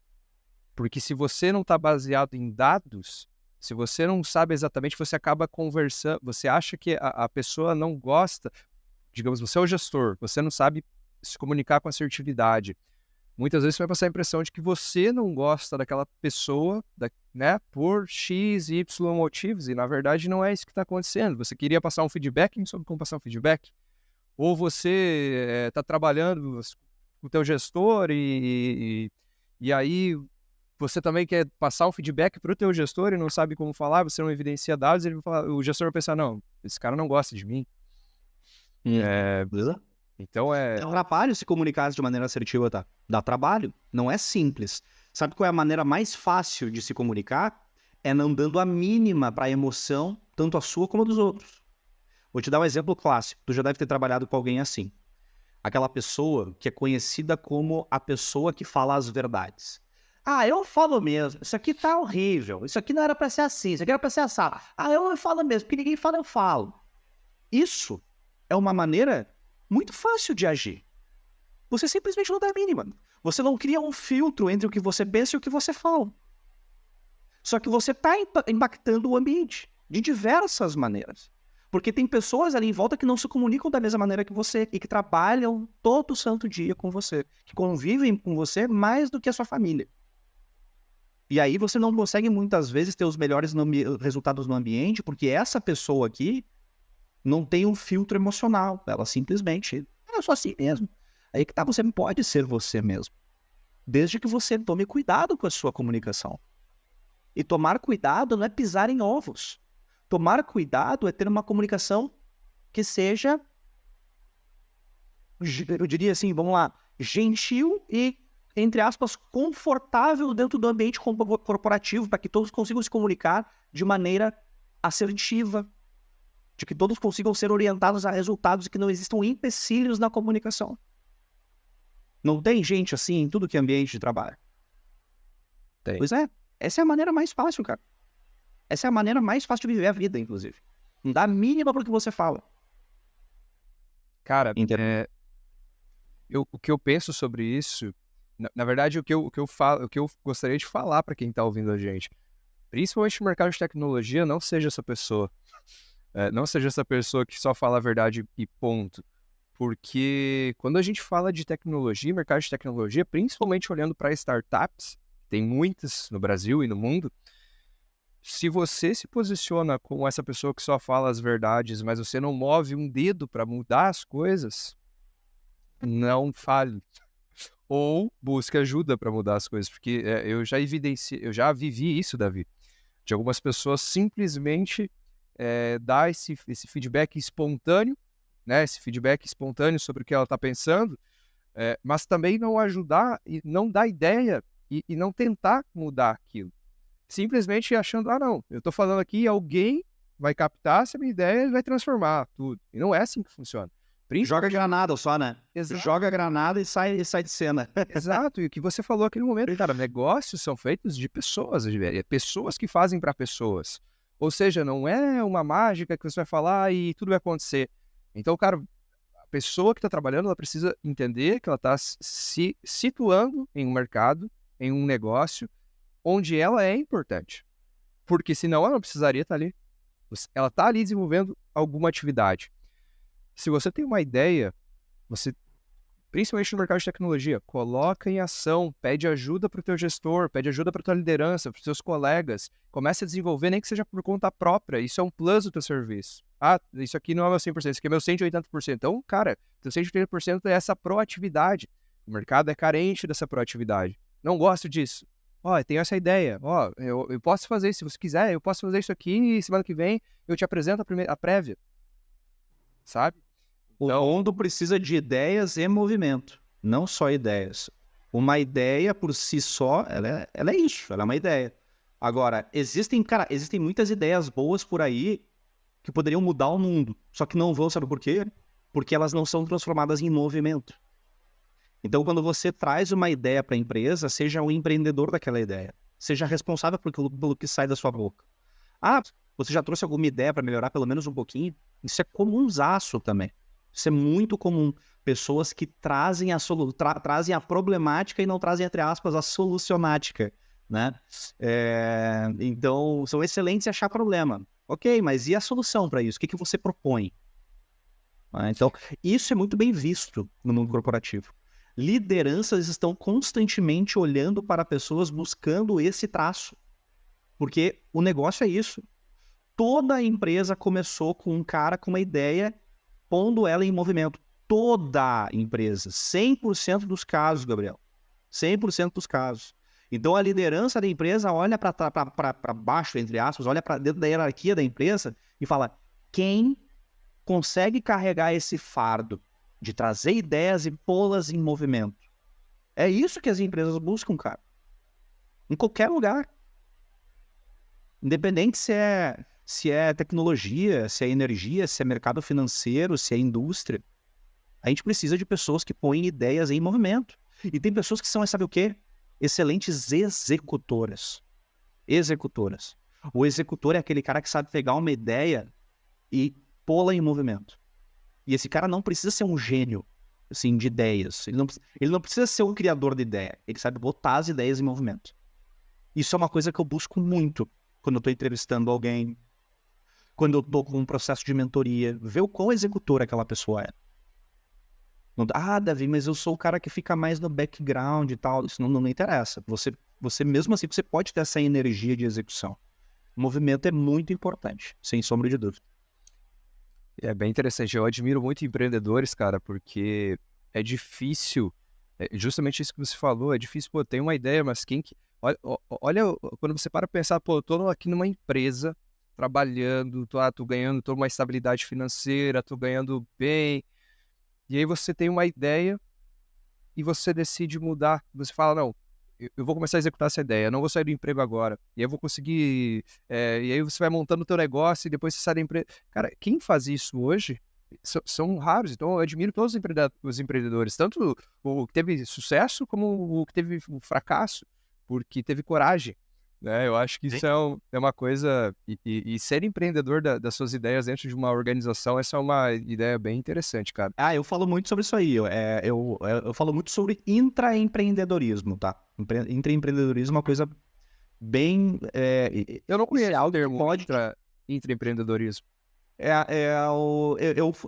Porque se você não está baseado em dados, se você não sabe exatamente, você acaba conversando, você acha que a pessoa não gosta, digamos, você é o gestor, você não sabe se comunicar com assertividade. Muitas vezes você vai passar a impressão de que você não gosta daquela pessoa, né, por X, Y motivos, e na verdade não é isso que está acontecendo. Você queria passar um feedback, não soube como passar um feedback. Ou você está trabalhando com o teu gestor e aí você também quer passar um feedback para o teu gestor e não sabe como falar, você não evidencia dados, o gestor vai pensar, não, esse cara não gosta de mim. Beleza? Então É um trabalho se comunicar de maneira assertiva, tá? Dá trabalho, não é simples. Sabe qual é a maneira mais fácil de se comunicar? É não dando a mínima para a emoção, tanto a sua como a dos outros. Vou te dar um exemplo clássico. Tu já deve ter trabalhado com alguém assim. Aquela pessoa que é conhecida como a pessoa que fala as verdades. Ah, eu falo mesmo. Isso aqui tá horrível. Isso aqui não era para ser assim. Isso aqui era para ser assado. Ah, eu falo mesmo. Porque ninguém fala, eu falo. Isso é uma maneira muito fácil de agir. Você simplesmente não dá a mínima. Você não cria um filtro entre o que você pensa e o que você fala. Só que você está impactando o ambiente de diversas maneiras. Porque tem pessoas ali em volta que não se comunicam da mesma maneira que você e que trabalham todo santo dia com você, que convivem com você mais do que a sua família. E aí você não consegue muitas vezes ter os melhores resultados no ambiente, porque essa pessoa aqui não tem um filtro emocional. Ela simplesmente, eu sou assim mesmo. Aí que tá, você pode ser você mesmo. Desde que você tome cuidado com a sua comunicação. E tomar cuidado não é pisar em ovos. Tomar cuidado é ter uma comunicação que seja, eu diria assim, vamos lá, gentil e, entre aspas, confortável dentro do ambiente corporativo, para que todos consigam se comunicar de maneira assertiva, de que todos consigam ser orientados a resultados e que não existam empecilhos na comunicação. Não tem gente assim em tudo que é ambiente de trabalho? Tem. Pois é, essa é a maneira mais fácil, cara. Essa é a maneira mais fácil de viver a vida, inclusive. Não dá a mínima para o que você fala. Cara, o que eu penso sobre isso, na verdade, o que eu gostaria de falar para quem está ouvindo a gente, principalmente no mercado de tecnologia, não seja essa pessoa. Não seja essa pessoa que só fala a verdade e ponto. Porque quando a gente fala de tecnologia, mercado de tecnologia, principalmente olhando para startups, tem muitas no Brasil e no mundo, se você se posiciona como essa pessoa que só fala as verdades, mas você não move um dedo para mudar as coisas, não fale. Ou busque ajuda para mudar as coisas, porque eu já vivi isso, Davi, de algumas pessoas simplesmente dar esse feedback espontâneo, né? Esse feedback espontâneo sobre o que ela está pensando, mas também não ajudar e não dar ideia e não tentar mudar aquilo. Simplesmente achando, não, eu estou falando aqui, alguém vai captar essa minha ideia e vai transformar tudo. E não é assim que funciona. Joga granada só, né? Exato. Joga granada e sai de cena. Exato, e o que você falou naquele momento, cara, negócios são feitos de pessoas, pessoas que fazem para pessoas. Ou seja, não é uma mágica que você vai falar e tudo vai acontecer. Então, cara, a pessoa que está trabalhando, ela precisa entender que ela está se situando em um mercado, em um negócio, onde ela é importante. Porque senão ela não precisaria estar ali. Ela está ali desenvolvendo alguma atividade. Se você tem uma ideia, você, principalmente no mercado de tecnologia, coloca em ação, pede ajuda para o teu gestor, pede ajuda para a tua liderança, para os teus colegas, comece a desenvolver, nem que seja por conta própria, isso é um plus do teu serviço. Ah, isso aqui não é meu 100%, isso aqui é meu 180%. Então, cara, teu 180% é essa proatividade. O mercado é carente dessa proatividade. Não gosto disso. Ó, eu tenho essa ideia. Ó, eu posso fazer isso, se você quiser, eu posso fazer isso aqui e semana que vem eu te apresento a prévia. Sabe? O mundo precisa de ideias e movimento, não só ideias. Uma ideia por si só, ela é isso, ela é uma ideia. Agora, existem muitas ideias boas por aí que poderiam mudar o mundo, só que não vão, sabe por quê? Porque elas não são transformadas em movimento. Então, quando você traz uma ideia para a empresa, seja o empreendedor daquela ideia, seja responsável pelo que sai da sua boca. Ah, você já trouxe alguma ideia para melhorar pelo menos um pouquinho? Isso é comunzaço também. Isso é muito comum. Pessoas que trazem trazem a problemática e não trazem, entre aspas, a solucionática, né? Então, são excelentes em achar problema. Ok, mas e a solução para isso? O que você propõe? Então, isso é muito bem visto no mundo corporativo. Lideranças estão constantemente olhando para pessoas buscando esse traço. Porque o negócio é isso. Toda a empresa começou com um cara com uma ideia, pondo ela em movimento. Toda a empresa. 100% dos casos, Gabriel. 100% dos casos. Então, a liderança da empresa olha para baixo, entre aspas, olha para dentro da hierarquia da empresa e fala: quem consegue carregar esse fardo de trazer ideias e pô-las em movimento? É isso que as empresas buscam, cara. Em qualquer lugar. Independente se é tecnologia, se é energia, se é mercado financeiro, se é indústria. A gente precisa de pessoas que põem ideias em movimento. E tem pessoas que são, sabe o quê? Excelentes executoras. Executoras. O executor é aquele cara que sabe pegar uma ideia e pô-la em movimento. E esse cara não precisa ser um gênio, assim, de ideias. Ele não precisa ser um criador de ideia. Ele sabe botar as ideias em movimento. Isso é uma coisa que eu busco muito quando eu estou entrevistando alguém, quando eu estou com um processo de mentoria, ver o quão executor aquela pessoa é. Não, Davi, mas eu sou o cara que fica mais no background e tal. Isso não interessa. Você mesmo assim, você pode ter essa energia de execução. O movimento é muito importante, sem sombra de dúvida. É bem interessante. Eu admiro muito empreendedores, cara, porque é difícil, justamente isso que você falou, é difícil, pô, tem uma ideia, mas quem que... Olha, quando você para pensar, pô, eu tô aqui numa empresa, trabalhando, tô ganhando, tô uma estabilidade financeira, tô ganhando bem, e aí você tem uma ideia e você decide mudar. Você fala, não, eu vou começar a executar essa ideia, eu não vou sair do emprego agora, e aí eu vou conseguir... e aí você vai montando o teu negócio e depois você sai da empresa. Cara, quem faz isso hoje são raros, então eu admiro todos os empreendedores, tanto o que teve sucesso como o que teve o fracasso, porque teve coragem, né? Eu acho que isso é uma coisa... E ser empreendedor das suas ideias dentro de uma organização, essa é uma ideia bem interessante, cara. Eu falo muito sobre isso aí. Eu falo muito sobre intraempreendedorismo, tá? Intraempreendedorismo é uma coisa bem... eu não conheço o termo intraempreendedorismo.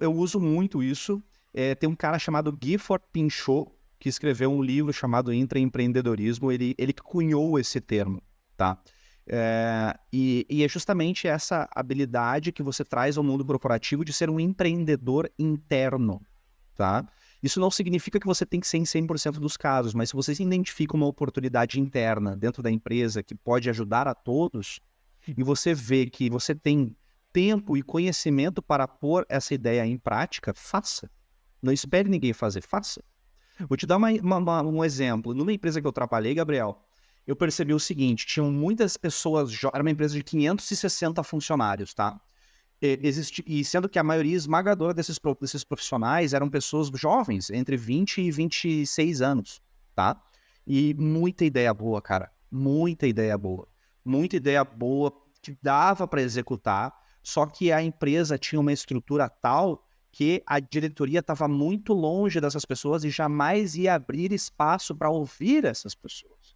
Eu uso muito isso. Tem um cara chamado Gifford Pinchot, que escreveu um livro chamado Intraempreendedorismo. Ele que cunhou esse termo, tá? E é justamente essa habilidade que você traz ao mundo corporativo de ser um empreendedor interno, tá? Isso não significa que você tem que ser em 100% dos casos, mas se você identifica uma oportunidade interna dentro da empresa que pode ajudar a todos, e você vê que você tem tempo e conhecimento para pôr essa ideia em prática, faça. Não espere ninguém fazer, faça. Vou te dar um exemplo. Numa empresa que eu trabalhei, Gabriel, eu percebi o seguinte: tinham muitas pessoas, era uma empresa de 560 funcionários, tá? E sendo que a maioria esmagadora desses profissionais eram pessoas jovens, entre 20 e 26 anos, tá? E muita ideia boa, cara. Muita ideia boa. Muita ideia boa que dava para executar, só que a empresa tinha uma estrutura tal que a diretoria estava muito longe dessas pessoas e jamais ia abrir espaço para ouvir essas pessoas.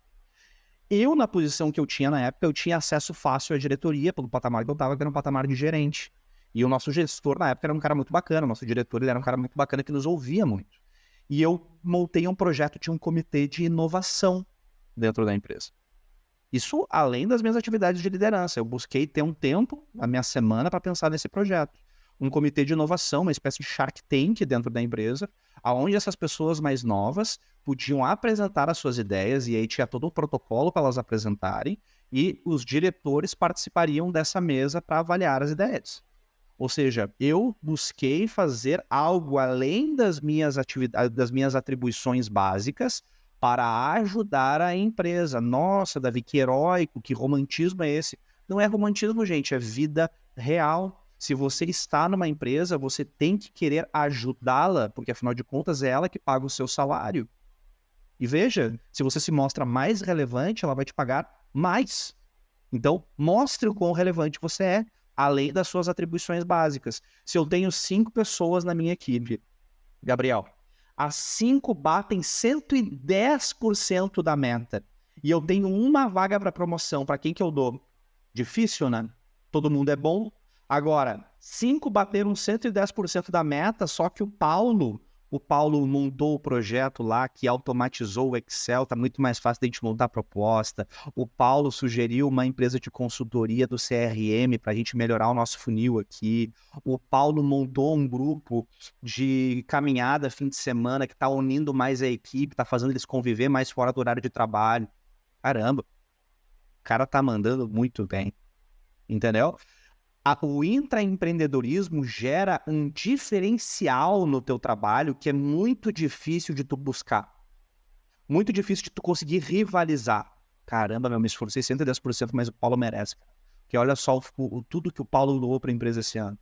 Eu, na posição que eu tinha na época, eu tinha acesso fácil à diretoria, pelo patamar que eu estava, que era um patamar de gerente. E o nosso gestor, na época, era um cara muito bacana, o nosso diretor ele era um cara muito bacana que nos ouvia muito. E eu montei um projeto, tinha um comitê de inovação dentro da empresa. Isso além das minhas atividades de liderança. Eu busquei ter um tempo, a minha semana, para pensar nesse projeto. Um comitê de inovação, uma espécie de Shark Tank dentro da empresa, onde essas pessoas mais novas podiam apresentar as suas ideias, e aí tinha todo o protocolo para elas apresentarem, e os diretores participariam dessa mesa para avaliar as ideias. Ou seja, eu busquei fazer algo além das minhas atribuições básicas para ajudar a empresa. Nossa, Davi, que heróico, que romantismo é esse? Não é romantismo, gente, é vida real. Se você está numa empresa, você tem que querer ajudá-la, porque afinal de contas é ela que paga o seu salário. E veja, se você se mostra mais relevante, ela vai te pagar mais. Então, mostre o quão relevante você é, além das suas atribuições básicas. Se eu tenho 5 pessoas na minha equipe, Gabriel, as 5 batem 110% da meta, e eu tenho uma vaga para promoção, para quem que eu dou? Difícil, né? Todo mundo é bom. Agora, 5 bateram 110% da meta, só que o Paulo montou o projeto lá que automatizou o Excel, tá muito mais fácil da gente montar a proposta. O Paulo sugeriu uma empresa de consultoria do CRM para a gente melhorar o nosso funil aqui. O Paulo montou um grupo de caminhada fim de semana que está unindo mais a equipe, está fazendo eles conviver mais fora do horário de trabalho. Caramba, o cara tá mandando muito bem, entendeu? O intraempreendedorismo gera um diferencial no teu trabalho que é muito difícil de tu buscar. Muito difícil de tu conseguir rivalizar. Caramba, me esforcei 110%, mas o Paulo merece. Porque olha só tudo que o Paulo doou para a empresa esse ano.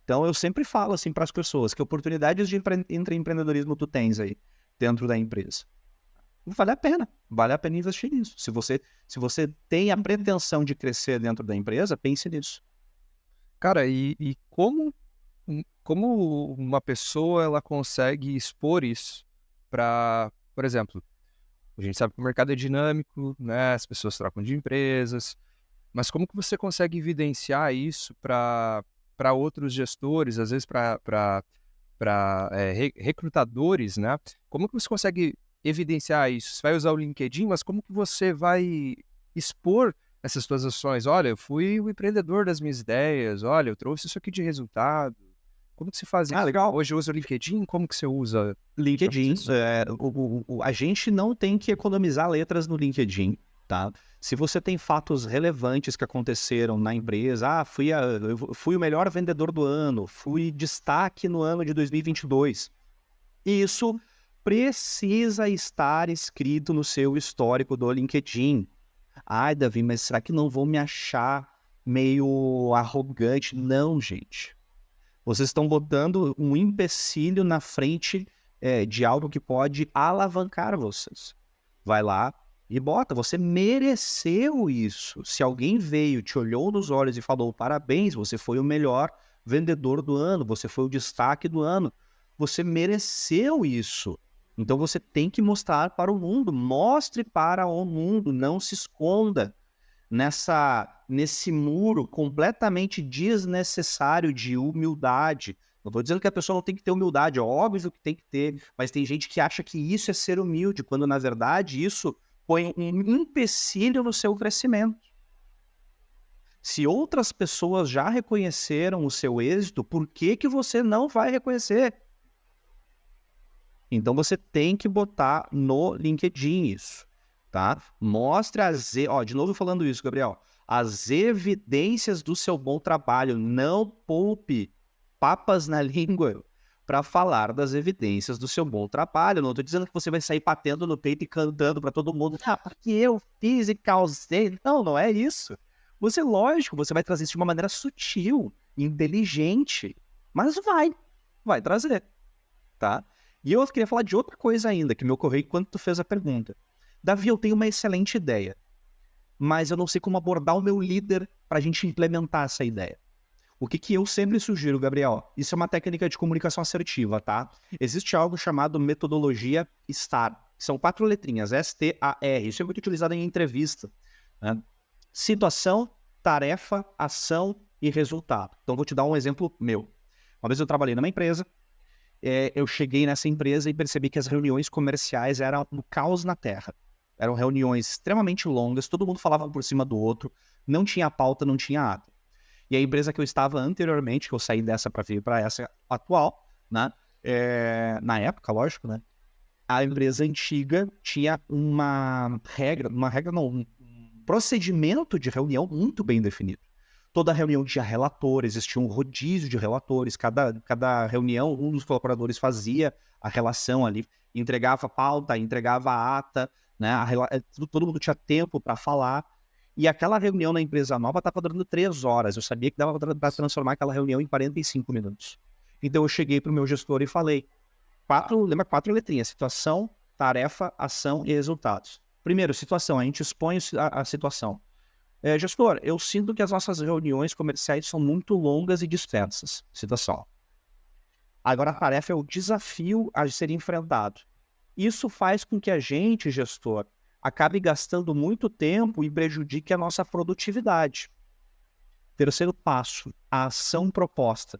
Então eu sempre falo assim para as pessoas, que oportunidades de intraempreendedorismo tu tens aí dentro da empresa. Vale a pena investir nisso. Se você tem a pretensão de crescer dentro da empresa, pense nisso. Cara, e como uma pessoa ela consegue expor isso para, por exemplo, a gente sabe que o mercado é dinâmico, né? As pessoas trocam de empresas, mas como que você consegue evidenciar isso para outros gestores, às vezes para recrutadores, né? Como que você consegue evidenciar isso? Você vai usar o LinkedIn, mas como que você vai expor essas tuas ações? Olha, eu fui o empreendedor das minhas ideias, olha, eu trouxe isso aqui de resultado. Como que se faz isso? Legal. Hoje eu uso o LinkedIn, como que você usa? LinkedIn, a gente não tem que economizar letras no LinkedIn, tá? Se você tem fatos relevantes que aconteceram na empresa, eu fui o melhor vendedor do ano, fui destaque no ano de 2022, isso precisa estar escrito no seu histórico do LinkedIn. Ai, Davi, mas será que não vão me achar meio arrogante? Não, gente. Vocês estão botando um empecilho na frente de algo que pode alavancar vocês. Vai lá e bota. Você mereceu isso. Se alguém veio, te olhou nos olhos e falou parabéns, você foi o melhor vendedor do ano, você foi o destaque do ano. Você mereceu isso. Então você tem que mostrar para o mundo. Mostre para o mundo. Não se esconda nesse muro completamente desnecessário de humildade. Não estou dizendo que a pessoa não tem que ter humildade, é óbvio que tem que ter, mas tem gente que acha que isso é ser humilde, quando na verdade isso põe um empecilho no seu crescimento. Se outras pessoas já reconheceram o seu êxito, por que você não vai reconhecer? Então você tem que botar no LinkedIn isso, tá? Mostre de novo falando isso, Gabriel, as evidências do seu bom trabalho. Não poupe papas na língua para falar das evidências do seu bom trabalho. Não estou dizendo que você vai sair batendo no peito e cantando para todo mundo, porque eu fiz e causei. Não é isso. Lógico, você vai trazer isso de uma maneira sutil. inteligente, mas vai trazer, tá? E eu queria falar de outra coisa ainda que me ocorreu enquanto tu fez a pergunta. Davi, eu tenho uma excelente ideia, mas eu não sei como abordar o meu líder para a gente implementar essa ideia. O que eu sempre sugiro, Gabriel? Isso é uma técnica de comunicação assertiva, tá? Existe algo chamado metodologia STAR. São 4 letrinhas, S-T-A-R. Isso é muito utilizado em entrevista, né? Situação, tarefa, ação e resultado. Então, vou te dar um exemplo meu. Uma vez eu trabalhei numa empresa, eu cheguei nessa empresa e percebi que as reuniões comerciais eram um caos na terra. Eram reuniões extremamente longas, todo mundo falava por cima do outro, não tinha pauta, não tinha ata. E a empresa que eu estava anteriormente, que eu saí dessa para vir para essa atual, né? Na época, lógico, né? A empresa antiga tinha um procedimento de reunião muito bem definido. Toda reunião tinha relator, existia um rodízio de relatores, cada reunião, um dos colaboradores fazia a relação ali, entregava a pauta, entregava a ata, né? Todo mundo tinha tempo para falar. E aquela reunião na empresa nova estava durando 3 horas. Eu sabia que dava para transformar aquela reunião em 45 minutos. Então eu cheguei para o meu gestor e falei, lembra 4 letrinhas, situação, tarefa, ação e resultados. Primeiro, situação, a gente expõe a situação. Gestor, eu sinto que as nossas reuniões comerciais são muito longas e dispersas. Situação. Agora a tarefa é o desafio a ser enfrentado. Isso faz com que a gente, gestor, acabe gastando muito tempo e prejudique a nossa produtividade. Terceiro passo, a ação proposta.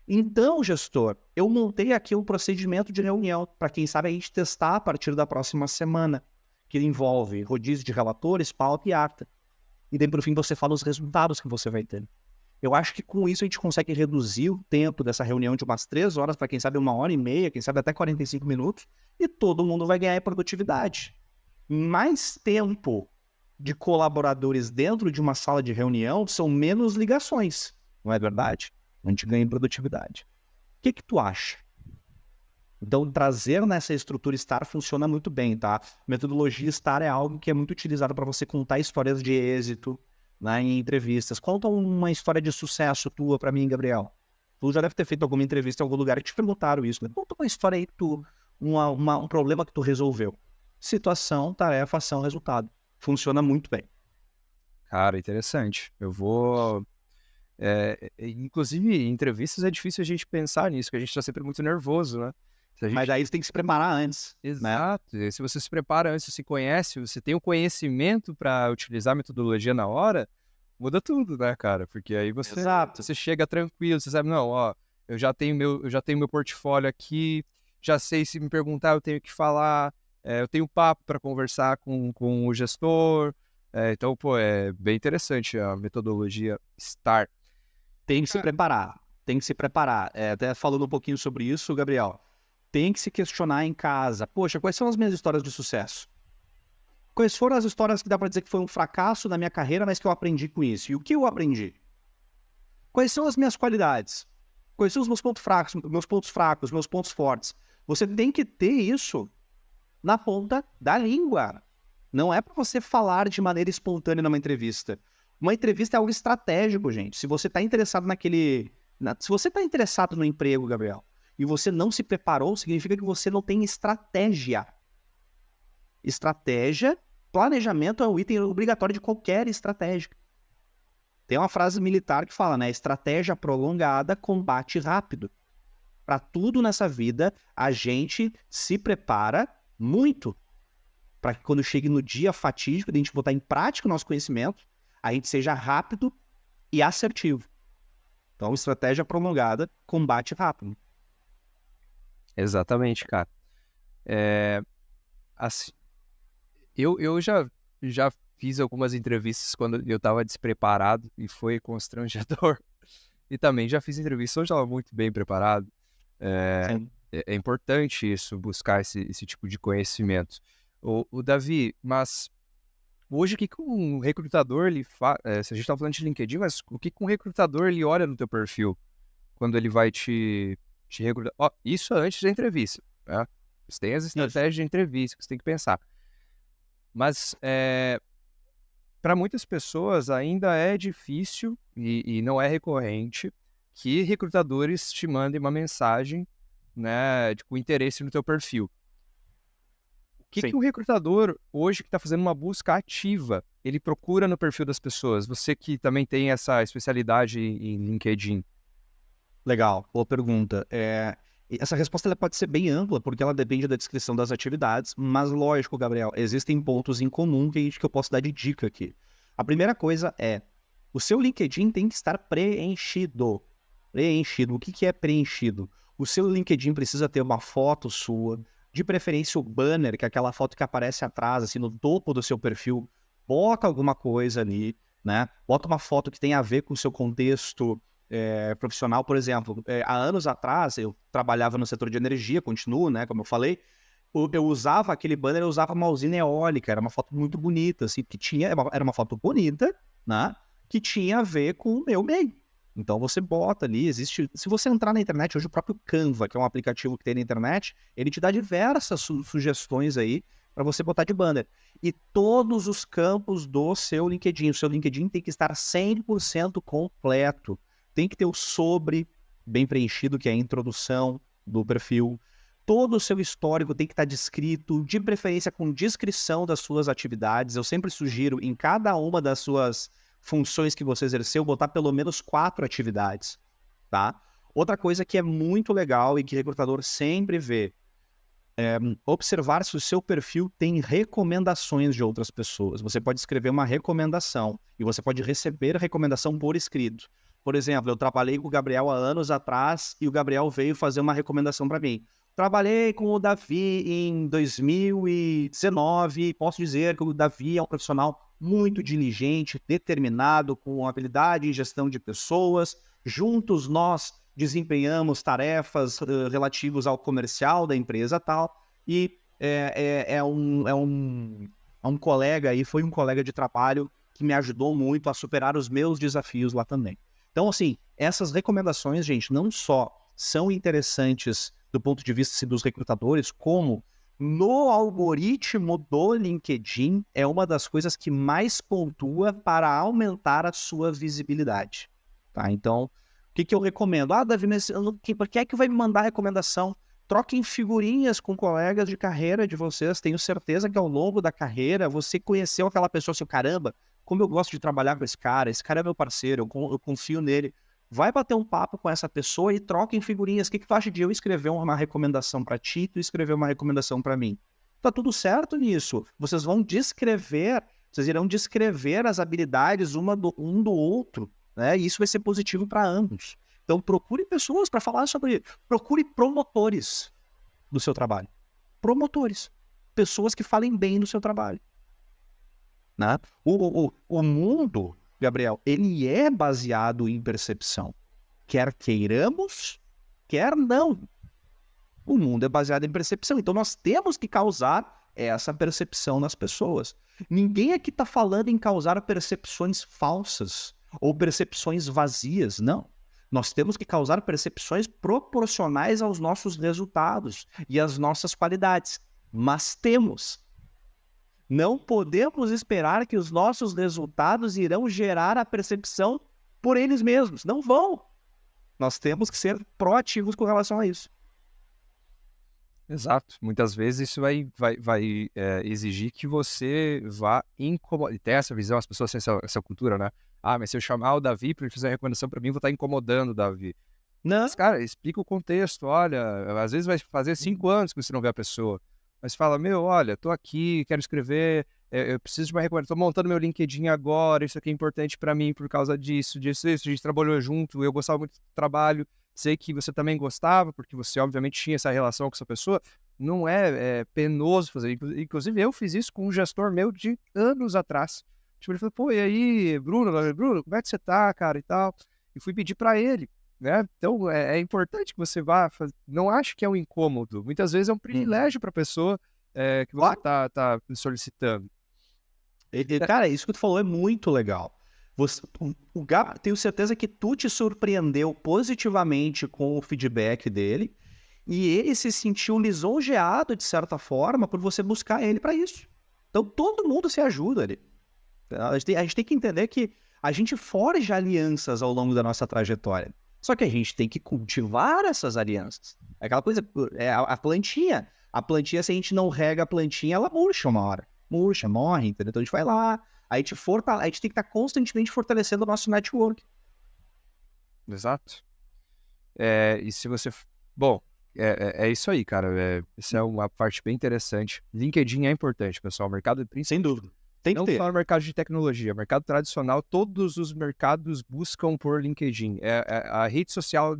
Então, gestor, eu montei aqui um procedimento de reunião para quem sabe a gente testar a partir da próxima semana, que envolve rodízio de relatores, pauta e ata. E daí, por fim, você fala os resultados que você vai ter. Eu acho que com isso a gente consegue reduzir o tempo dessa reunião de umas 3 horas para quem sabe 1h30, quem sabe até 45 minutos, e todo mundo vai ganhar em produtividade. Mais tempo de colaboradores dentro de uma sala de reunião são menos ligações, não é verdade? A gente ganha em produtividade. O que tu acha? Então, trazer nessa estrutura STAR funciona muito bem, tá? Metodologia STAR é algo que é muito utilizado para você contar histórias de êxito, né, em entrevistas. Conta uma história de sucesso tua para mim, Gabriel. Tu já deve ter feito alguma entrevista em algum lugar e te perguntaram isso, né? Conta uma história aí, um problema que tu resolveu. Situação, tarefa, ação, resultado. Funciona muito bem. Cara, interessante. Eu vou... inclusive, em entrevistas é difícil a gente pensar nisso, porque a gente está sempre muito nervoso, né? Mas aí você tem que se preparar antes. Exato. Né? Se você se prepara antes, se conhece, você tem o conhecimento para utilizar a metodologia na hora, muda tudo, né, cara? Porque aí você chega tranquilo, você sabe, não, ó, eu já tenho meu portfólio aqui, já sei se me perguntar, eu tenho que falar, eu tenho papo para conversar com o gestor. Então, pô, é bem interessante a metodologia STAR. Tem que se preparar, até falando um pouquinho sobre isso, Gabriel, tem que se questionar em casa. Poxa, quais são as minhas histórias de sucesso? Quais foram as histórias que dá para dizer que foi um fracasso na minha carreira, mas que eu aprendi com isso? E o que eu aprendi? Quais são as minhas qualidades? Quais são os meus pontos fracos, meus pontos fortes? Você tem que ter isso na ponta da língua. Não é para você falar de maneira espontânea numa entrevista. Uma entrevista é algo estratégico, gente. Se você está interessado se você está interessado no emprego, Gabriel, e você não se preparou, significa que você não tem estratégia. Estratégia, planejamento é um item obrigatório de qualquer estratégia. Tem uma frase militar que fala, né? Estratégia prolongada, combate rápido. Para tudo nessa vida, a gente se prepara muito para que quando chegue no dia fatídico, de a gente botar em prática o nosso conhecimento, a gente seja rápido e assertivo. Então, estratégia prolongada, combate rápido. Exatamente, cara. Assim, eu já fiz algumas entrevistas quando eu estava despreparado e foi constrangedor. E também já fiz entrevistas onde eu estava muito bem preparado. É importante isso, buscar esse tipo de conhecimento. O Davi, mas hoje o que um recrutador ele faz? Se a gente está falando de LinkedIn, mas o que um recrutador ele olha no teu perfil quando ele vai te recrutar? Isso antes da entrevista, né? Você tem as estratégias de entrevista que você tem que pensar. Mas para muitas pessoas ainda é difícil e não é recorrente que recrutadores te mandem uma mensagem, né, com interesse no teu perfil. O que Sim. que um recrutador hoje que está fazendo uma busca ativa, ele procura no perfil das pessoas? Você que também tem essa especialidade em LinkedIn. Legal, boa pergunta. E essa resposta ela pode ser bem ampla, porque ela depende da descrição das atividades, mas lógico, Gabriel, existem pontos em comum que eu posso dar de dica aqui. A primeira coisa é, o seu LinkedIn tem que estar preenchido. Preenchido. O que é preenchido? O seu LinkedIn precisa ter uma foto sua, de preferência o banner, que é aquela foto que aparece atrás, assim, no topo do seu perfil. Bota alguma coisa ali, né? Bota uma foto que tenha a ver com o seu contexto profissional. Por exemplo, há anos atrás, eu trabalhava no setor de energia, continuo, né? Como eu falei, eu usava aquele banner, eu usava uma usina eólica, era uma foto muito bonita, assim, que era uma foto bonita, né? Que tinha a ver com o meu meio. Então você bota ali, existe. Se você entrar na internet, hoje o próprio Canva, que é um aplicativo que tem na internet, ele te dá diversas sugestões aí para você botar de banner. E todos os campos do seu LinkedIn, o seu LinkedIn tem que estar 100% completo. Tem que ter o sobre bem preenchido, que é a introdução do perfil. Todo o seu histórico tem que estar descrito, de preferência com descrição das suas atividades. Eu sempre sugiro, em cada uma das suas funções que você exerceu, botar pelo menos 4 atividades, tá? Outra coisa que é muito legal e que o recrutador sempre vê, observar se o seu perfil tem recomendações de outras pessoas. Você pode escrever uma recomendação e você pode receber a recomendação por escrito. Por exemplo, eu trabalhei com o Gabriel há anos atrás e o Gabriel veio fazer uma recomendação para mim. Trabalhei com o Davi em 2019 e posso dizer que o Davi é um profissional muito diligente, determinado, com habilidade em gestão de pessoas. Juntos nós desempenhamos tarefas relativas ao comercial da empresa tal. E é um colega aí, foi um colega de trabalho que me ajudou muito a superar os meus desafios lá também. Então, assim, essas recomendações, gente, não só são interessantes do ponto de vista dos recrutadores, como no algoritmo do LinkedIn é uma das coisas que mais pontua para aumentar a sua visibilidade. Tá? Então, o que eu recomendo? Davi, mas por que é que vai me mandar recomendação? Troquem figurinhas com colegas de carreira de vocês. Tenho certeza que ao longo da carreira você conheceu aquela pessoa, assim, caramba, como eu gosto de trabalhar com esse cara é meu parceiro, eu confio nele. Vai bater um papo com essa pessoa e troquem figurinhas. O que tu acha de eu escrever uma recomendação para ti e tu escrever uma recomendação para mim? Tá tudo certo nisso. Vocês irão descrever as habilidades um do outro, né? E isso vai ser positivo para ambos. Então procure pessoas para falar procure promotores do seu trabalho. Promotores. Pessoas que falem bem do seu trabalho. Né? O mundo, Gabriel, ele é baseado em percepção. Quer queiramos, quer não. O mundo é baseado em percepção. Então nós temos que causar essa percepção nas pessoas. Ninguém aqui está falando em causar percepções falsas ou percepções vazias, não. Nós temos que causar percepções proporcionais aos nossos resultados e às nossas qualidades. Mas temos. Não podemos esperar que os nossos resultados irão gerar a percepção por eles mesmos. Não vão. Nós temos que ser proativos com relação a isso. Exato. Muitas vezes isso vai exigir que você vá incomodar. E tem essa visão, as pessoas têm essa cultura, né? Mas se eu chamar o Davi para ele fazer uma recomendação para mim, eu vou estar incomodando o Davi. Não. Mas, cara, explica o contexto. Olha, às vezes vai fazer 5 anos que você não vê a pessoa. Mas fala, olha, tô aqui, quero escrever, eu preciso de uma recomendação, tô montando meu LinkedIn agora, isso aqui é importante para mim por causa disso, a gente trabalhou junto, eu gostava muito do trabalho, sei que você também gostava, porque você obviamente tinha essa relação com essa pessoa, não é penoso fazer, inclusive eu fiz isso com um gestor meu de anos atrás. Tipo, ele falou, e aí, Bruno, como é que você tá, cara, e tal, e fui pedir para ele. Né? Então é importante que você vá não acho que é um incômodo, muitas vezes é um privilégio para a pessoa que você tá solicitando. Cara, isso que tu falou é muito legal. O Gab, tenho certeza que tu te surpreendeu positivamente com o feedback dele e ele se sentiu lisonjeado de certa forma por você buscar ele para isso. Então todo mundo se ajuda ali. A gente tem que entender que a gente forja alianças ao longo da nossa trajetória. Só que a gente tem que cultivar essas alianças. É aquela coisa, a plantinha. A plantinha, se a gente não rega a plantinha, ela murcha uma hora. Murcha, morre, entendeu? Então a gente vai lá, a gente tem que estar constantemente fortalecendo o nosso network. Exato. E se você... Bom, é isso aí, cara. Essa é uma parte bem interessante. LinkedIn é importante, pessoal. O mercado Sem dúvida. Tem que não ter. só no mercado de tecnologia, mercado tradicional, todos os mercados buscam por LinkedIn. É a rede social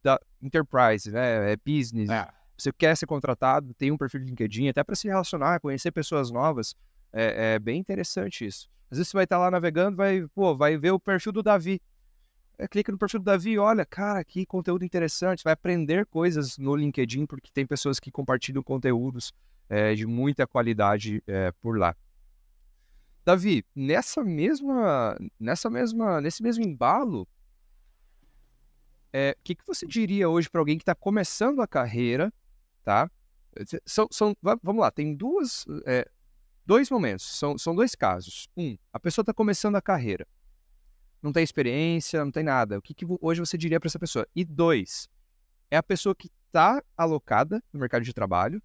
da enterprise, né? É business. Você quer ser contratado, tem um perfil de LinkedIn, até para se relacionar, conhecer pessoas novas. É bem interessante isso. Às vezes você vai estar lá navegando, vai ver o perfil do Davi. Clica no perfil do Davi e olha, cara, que conteúdo interessante. Você vai aprender coisas no LinkedIn, porque tem pessoas que compartilham conteúdos de muita qualidade por lá. Davi, nesse mesmo embalo, o que você diria hoje para alguém que está começando a carreira, tá? Vamos lá, tem dois momentos, são dois casos. A pessoa está começando a carreira, não tem experiência, não tem nada. O que hoje você diria para essa pessoa? E 2, é a pessoa que está alocada no mercado de trabalho,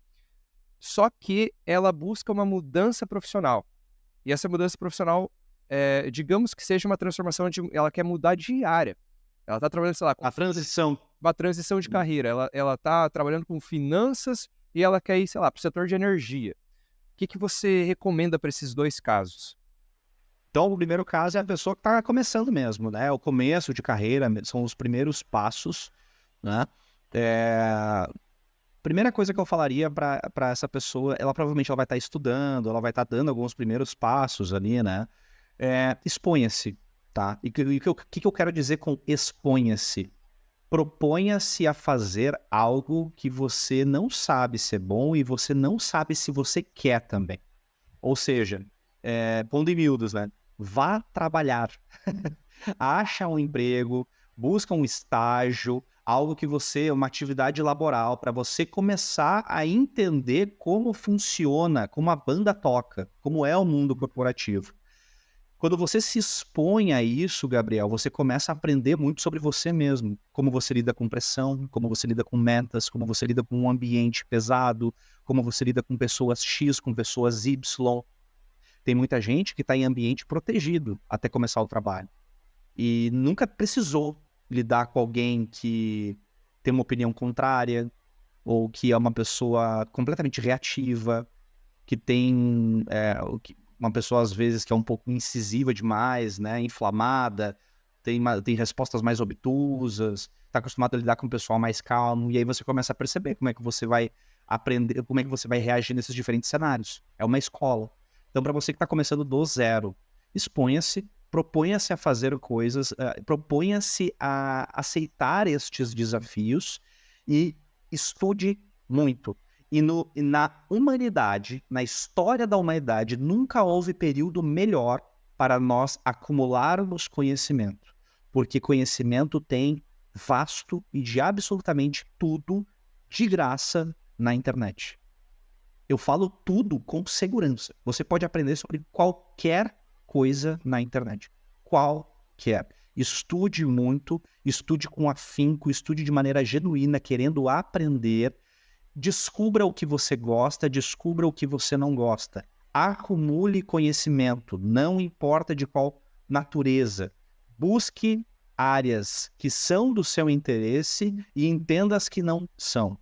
só que ela busca uma mudança profissional. E essa mudança profissional, digamos que seja uma transformação, ela quer mudar de área. Ela está trabalhando, sei lá, com uma transição de carreira. Ela está trabalhando com finanças e ela quer ir, sei lá, para o setor de energia. O que você recomenda para esses dois casos? Então, o primeiro caso é a pessoa que está começando mesmo, né? O começo de carreira, são os primeiros passos, né? Primeira coisa que eu falaria para essa pessoa, provavelmente ela vai estar estudando, ela vai estar dando alguns primeiros passos ali, né? Exponha-se, tá? E o que eu quero dizer com exponha-se? Proponha-se a fazer algo que você não sabe se é bom e você não sabe se você quer também. Ou seja, pondo em miúdos, né? Vá trabalhar. Acha um emprego, busca um estágio, algo que uma atividade laboral, para você começar a entender como funciona, como a banda toca, como é o mundo corporativo. Quando você se expõe a isso, Gabriel, você começa a aprender muito sobre você mesmo. Como você lida com pressão, como você lida com metas, como você lida com um ambiente pesado, como você lida com pessoas X, com pessoas Y. Tem muita gente que está em ambiente protegido até começar o trabalho. E nunca precisou lidar com alguém que tem uma opinião contrária, ou que é uma pessoa completamente reativa, que tem uma pessoa, às vezes, que é um pouco incisiva demais, né, inflamada, tem respostas mais obtusas, está acostumado a lidar com um pessoal mais calmo, e aí você começa a perceber como é que você vai aprender, como é que você vai reagir nesses diferentes cenários. É uma escola. Então, para você que está começando do zero, exponha-se, proponha-se a fazer coisas, proponha-se a aceitar estes desafios e estude muito. E na humanidade, na história da humanidade, nunca houve período melhor para nós acumularmos conhecimento. Porque conhecimento tem vasto e de absolutamente tudo de graça na internet. Eu falo tudo com segurança. Você pode aprender sobre qualquer coisa na internet. Qualquer. Estude muito, estude com afinco, estude de maneira genuína, querendo aprender. Descubra o que você gosta, descubra o que você não gosta. Acumule conhecimento, não importa de qual natureza. Busque áreas que são do seu interesse e entenda as que não são.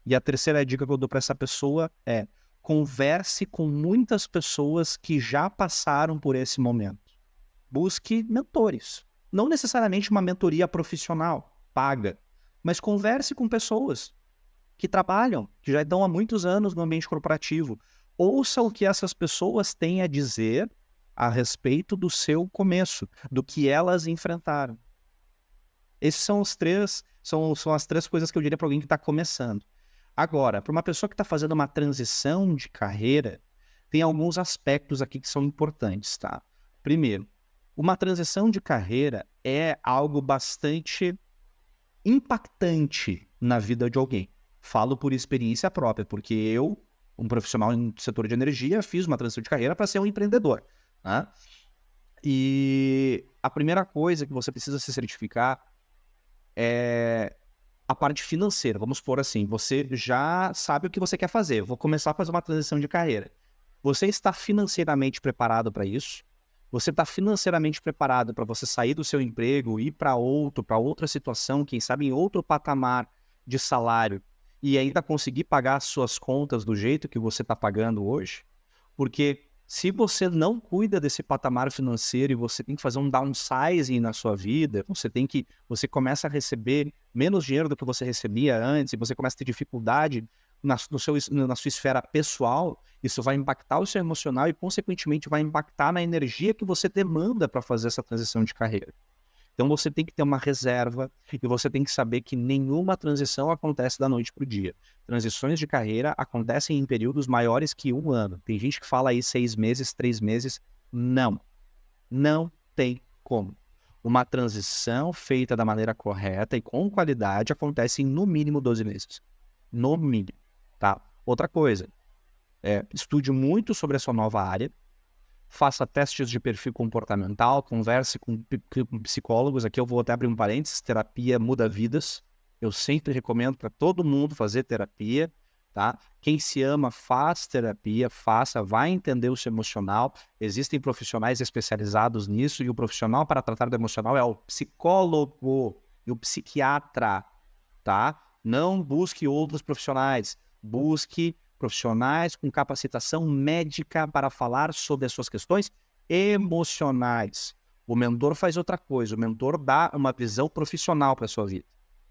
E a terceira dica que eu dou para essa pessoa é: converse com muitas pessoas que já passaram por esse momento. Busque mentores. Não necessariamente uma mentoria profissional, paga, mas converse com pessoas que trabalham, que já estão há muitos anos no ambiente corporativo. Ouça o que essas pessoas têm a dizer a respeito do seu começo, do que elas enfrentaram. Esses são são as três coisas que eu diria para alguém que está começando. Agora, para uma pessoa que está fazendo uma transição de carreira, tem alguns aspectos aqui que são importantes, tá? Primeiro, uma transição de carreira é algo bastante impactante na vida de alguém. Falo por experiência própria, porque eu, um profissional no setor de energia, fiz uma transição de carreira para ser um empreendedor, né? E a primeira coisa que você precisa se certificar é a parte financeira. Vamos supor assim, você já sabe o que você quer fazer. Eu vou começar a fazer uma transição de carreira. Você está financeiramente preparado para isso? Você está financeiramente preparado para você sair do seu emprego, ir para outra situação, quem sabe em outro patamar de salário e ainda conseguir pagar as suas contas do jeito que você está pagando hoje? Porque se você não cuida desse patamar financeiro e você tem que fazer um downsizing na sua vida, você começa a receber menos dinheiro do que você recebia antes e você começa a ter dificuldade na sua esfera pessoal, isso vai impactar o seu emocional e, consequentemente, vai impactar na energia que você demanda para fazer essa transição de carreira. Então, você tem que ter uma reserva e você tem que saber que nenhuma transição acontece da noite para o dia. Transições de carreira acontecem em períodos maiores que 1 ano. Tem gente que fala aí 6 meses, 3 meses. Não. Não tem como. Uma transição feita da maneira correta e com qualidade acontece em no mínimo 12 meses. No mínimo, tá? Outra coisa, estude muito sobre a sua nova área, faça testes de perfil comportamental, converse com psicólogos. Aqui eu vou até abrir um parênteses, terapia muda vidas. Eu sempre recomendo para todo mundo fazer terapia, tá? Quem se ama faz terapia, vai entender o seu emocional. Existem profissionais especializados nisso e o profissional para tratar do emocional é o psicólogo e o psiquiatra, tá? Não busque outros profissionais, busque profissionais com capacitação médica para falar sobre as suas questões emocionais. O mentor faz outra coisa, o mentor dá uma visão profissional para a sua vida.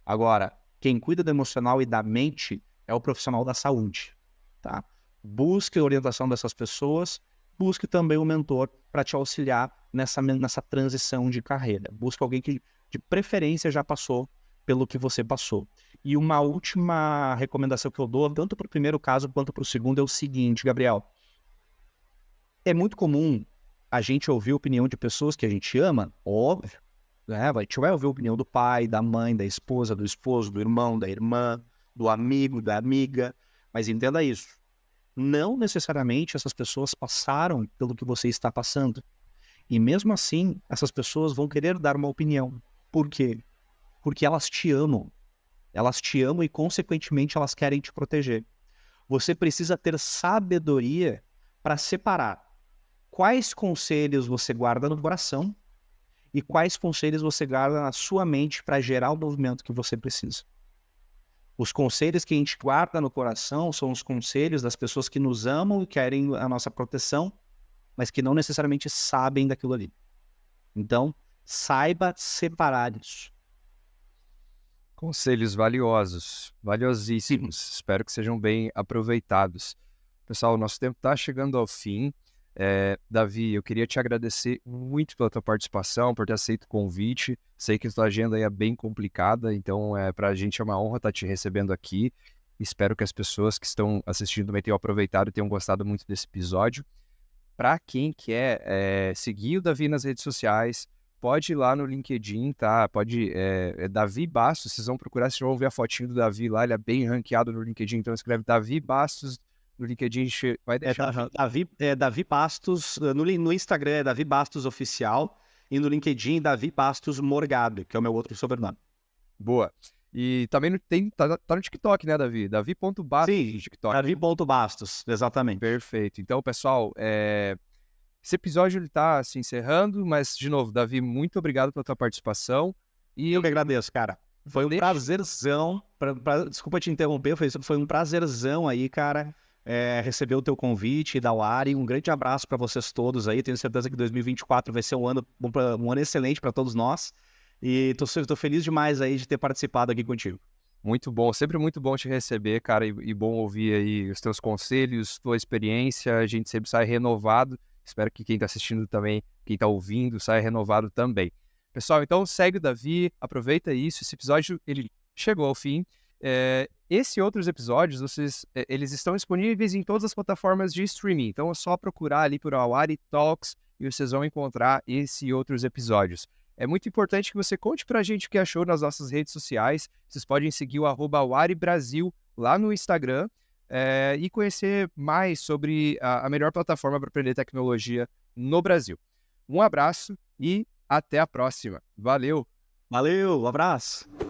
Agora, quem cuida do emocional e da mente é o profissional da saúde, tá? Busque a orientação dessas pessoas, busque também o mentor para te auxiliar nessa transição de carreira. Busque alguém que, de preferência, já passou pelo que você passou. E uma última recomendação que eu dou, tanto para o primeiro caso quanto para o segundo, é o seguinte, Gabriel. É muito comum a gente ouvir a opinião de pessoas que a gente ama, óbvio, né? A gente vai ouvir a opinião do pai, da mãe, da esposa, do esposo, do irmão, da irmã, do amigo, da amiga, mas entenda isso. Não necessariamente essas pessoas passaram pelo que você está passando. E mesmo assim, essas pessoas vão querer dar uma opinião. Por quê? Porque elas te amam. Elas te amam e, consequentemente, elas querem te proteger. Você precisa ter sabedoria para separar quais conselhos você guarda no coração e quais conselhos você guarda na sua mente para gerar o movimento que você precisa. Os conselhos que a gente guarda no coração são os conselhos das pessoas que nos amam e querem a nossa proteção, mas que não necessariamente sabem daquilo ali. Então, saiba separar isso. Conselhos valiosos, valiosíssimos. Espero que sejam bem aproveitados. Pessoal, o nosso tempo está chegando ao fim. Davi, eu queria te agradecer muito pela tua participação, por ter aceito o convite. Sei que a tua agenda aí é bem complicada, então para a gente é uma honra estar te recebendo aqui. Espero que as pessoas que estão assistindo também tenham aproveitado e tenham gostado muito desse episódio. Para quem quer seguir o Davi nas redes sociais, pode ir lá no LinkedIn, tá? Pode, Davi Bastos, vocês vão procurar, vocês vão ver a fotinho do Davi lá, ele é bem ranqueado no LinkedIn, então escreve Davi Bastos no LinkedIn, vai deixar... Davi Bastos, no Instagram é Davi Bastos Oficial e no LinkedIn Davi Bastos Morgado, que é o meu outro sobrenome. Boa. E também tá no TikTok, né, Davi? Davi.bastos no TikTok. Davi.bastos, exatamente. Perfeito. Então, pessoal, esse episódio ele tá se encerrando, mas, de novo, Davi, muito obrigado pela tua participação. E eu que agradeço, cara. Foi um prazerzão, desculpa te interromper, foi um prazerzão aí, cara, receber o teu convite da Wari. Um grande abraço para vocês todos aí. Tenho certeza que 2024 vai ser um ano excelente para todos nós. E tô feliz demais aí de ter participado aqui contigo. Muito bom, sempre muito bom te receber, cara, e bom ouvir aí os teus conselhos, tua experiência. A gente sempre sai renovado. Espero que quem está assistindo também, quem está ouvindo, saia renovado também. Pessoal, então segue o Davi, aproveita isso. Esse episódio ele chegou ao fim. Esse e outros episódios, eles estão disponíveis em todas as plataformas de streaming. Então é só procurar ali por Awari Talks e vocês vão encontrar esse e outros episódios. É muito importante que você conte pra gente o que achou nas nossas redes sociais. Vocês podem seguir o @AwariBrasil lá no Instagram e conhecer mais sobre a melhor plataforma para aprender tecnologia no Brasil. Um abraço e até a próxima. Valeu! Valeu, um abraço!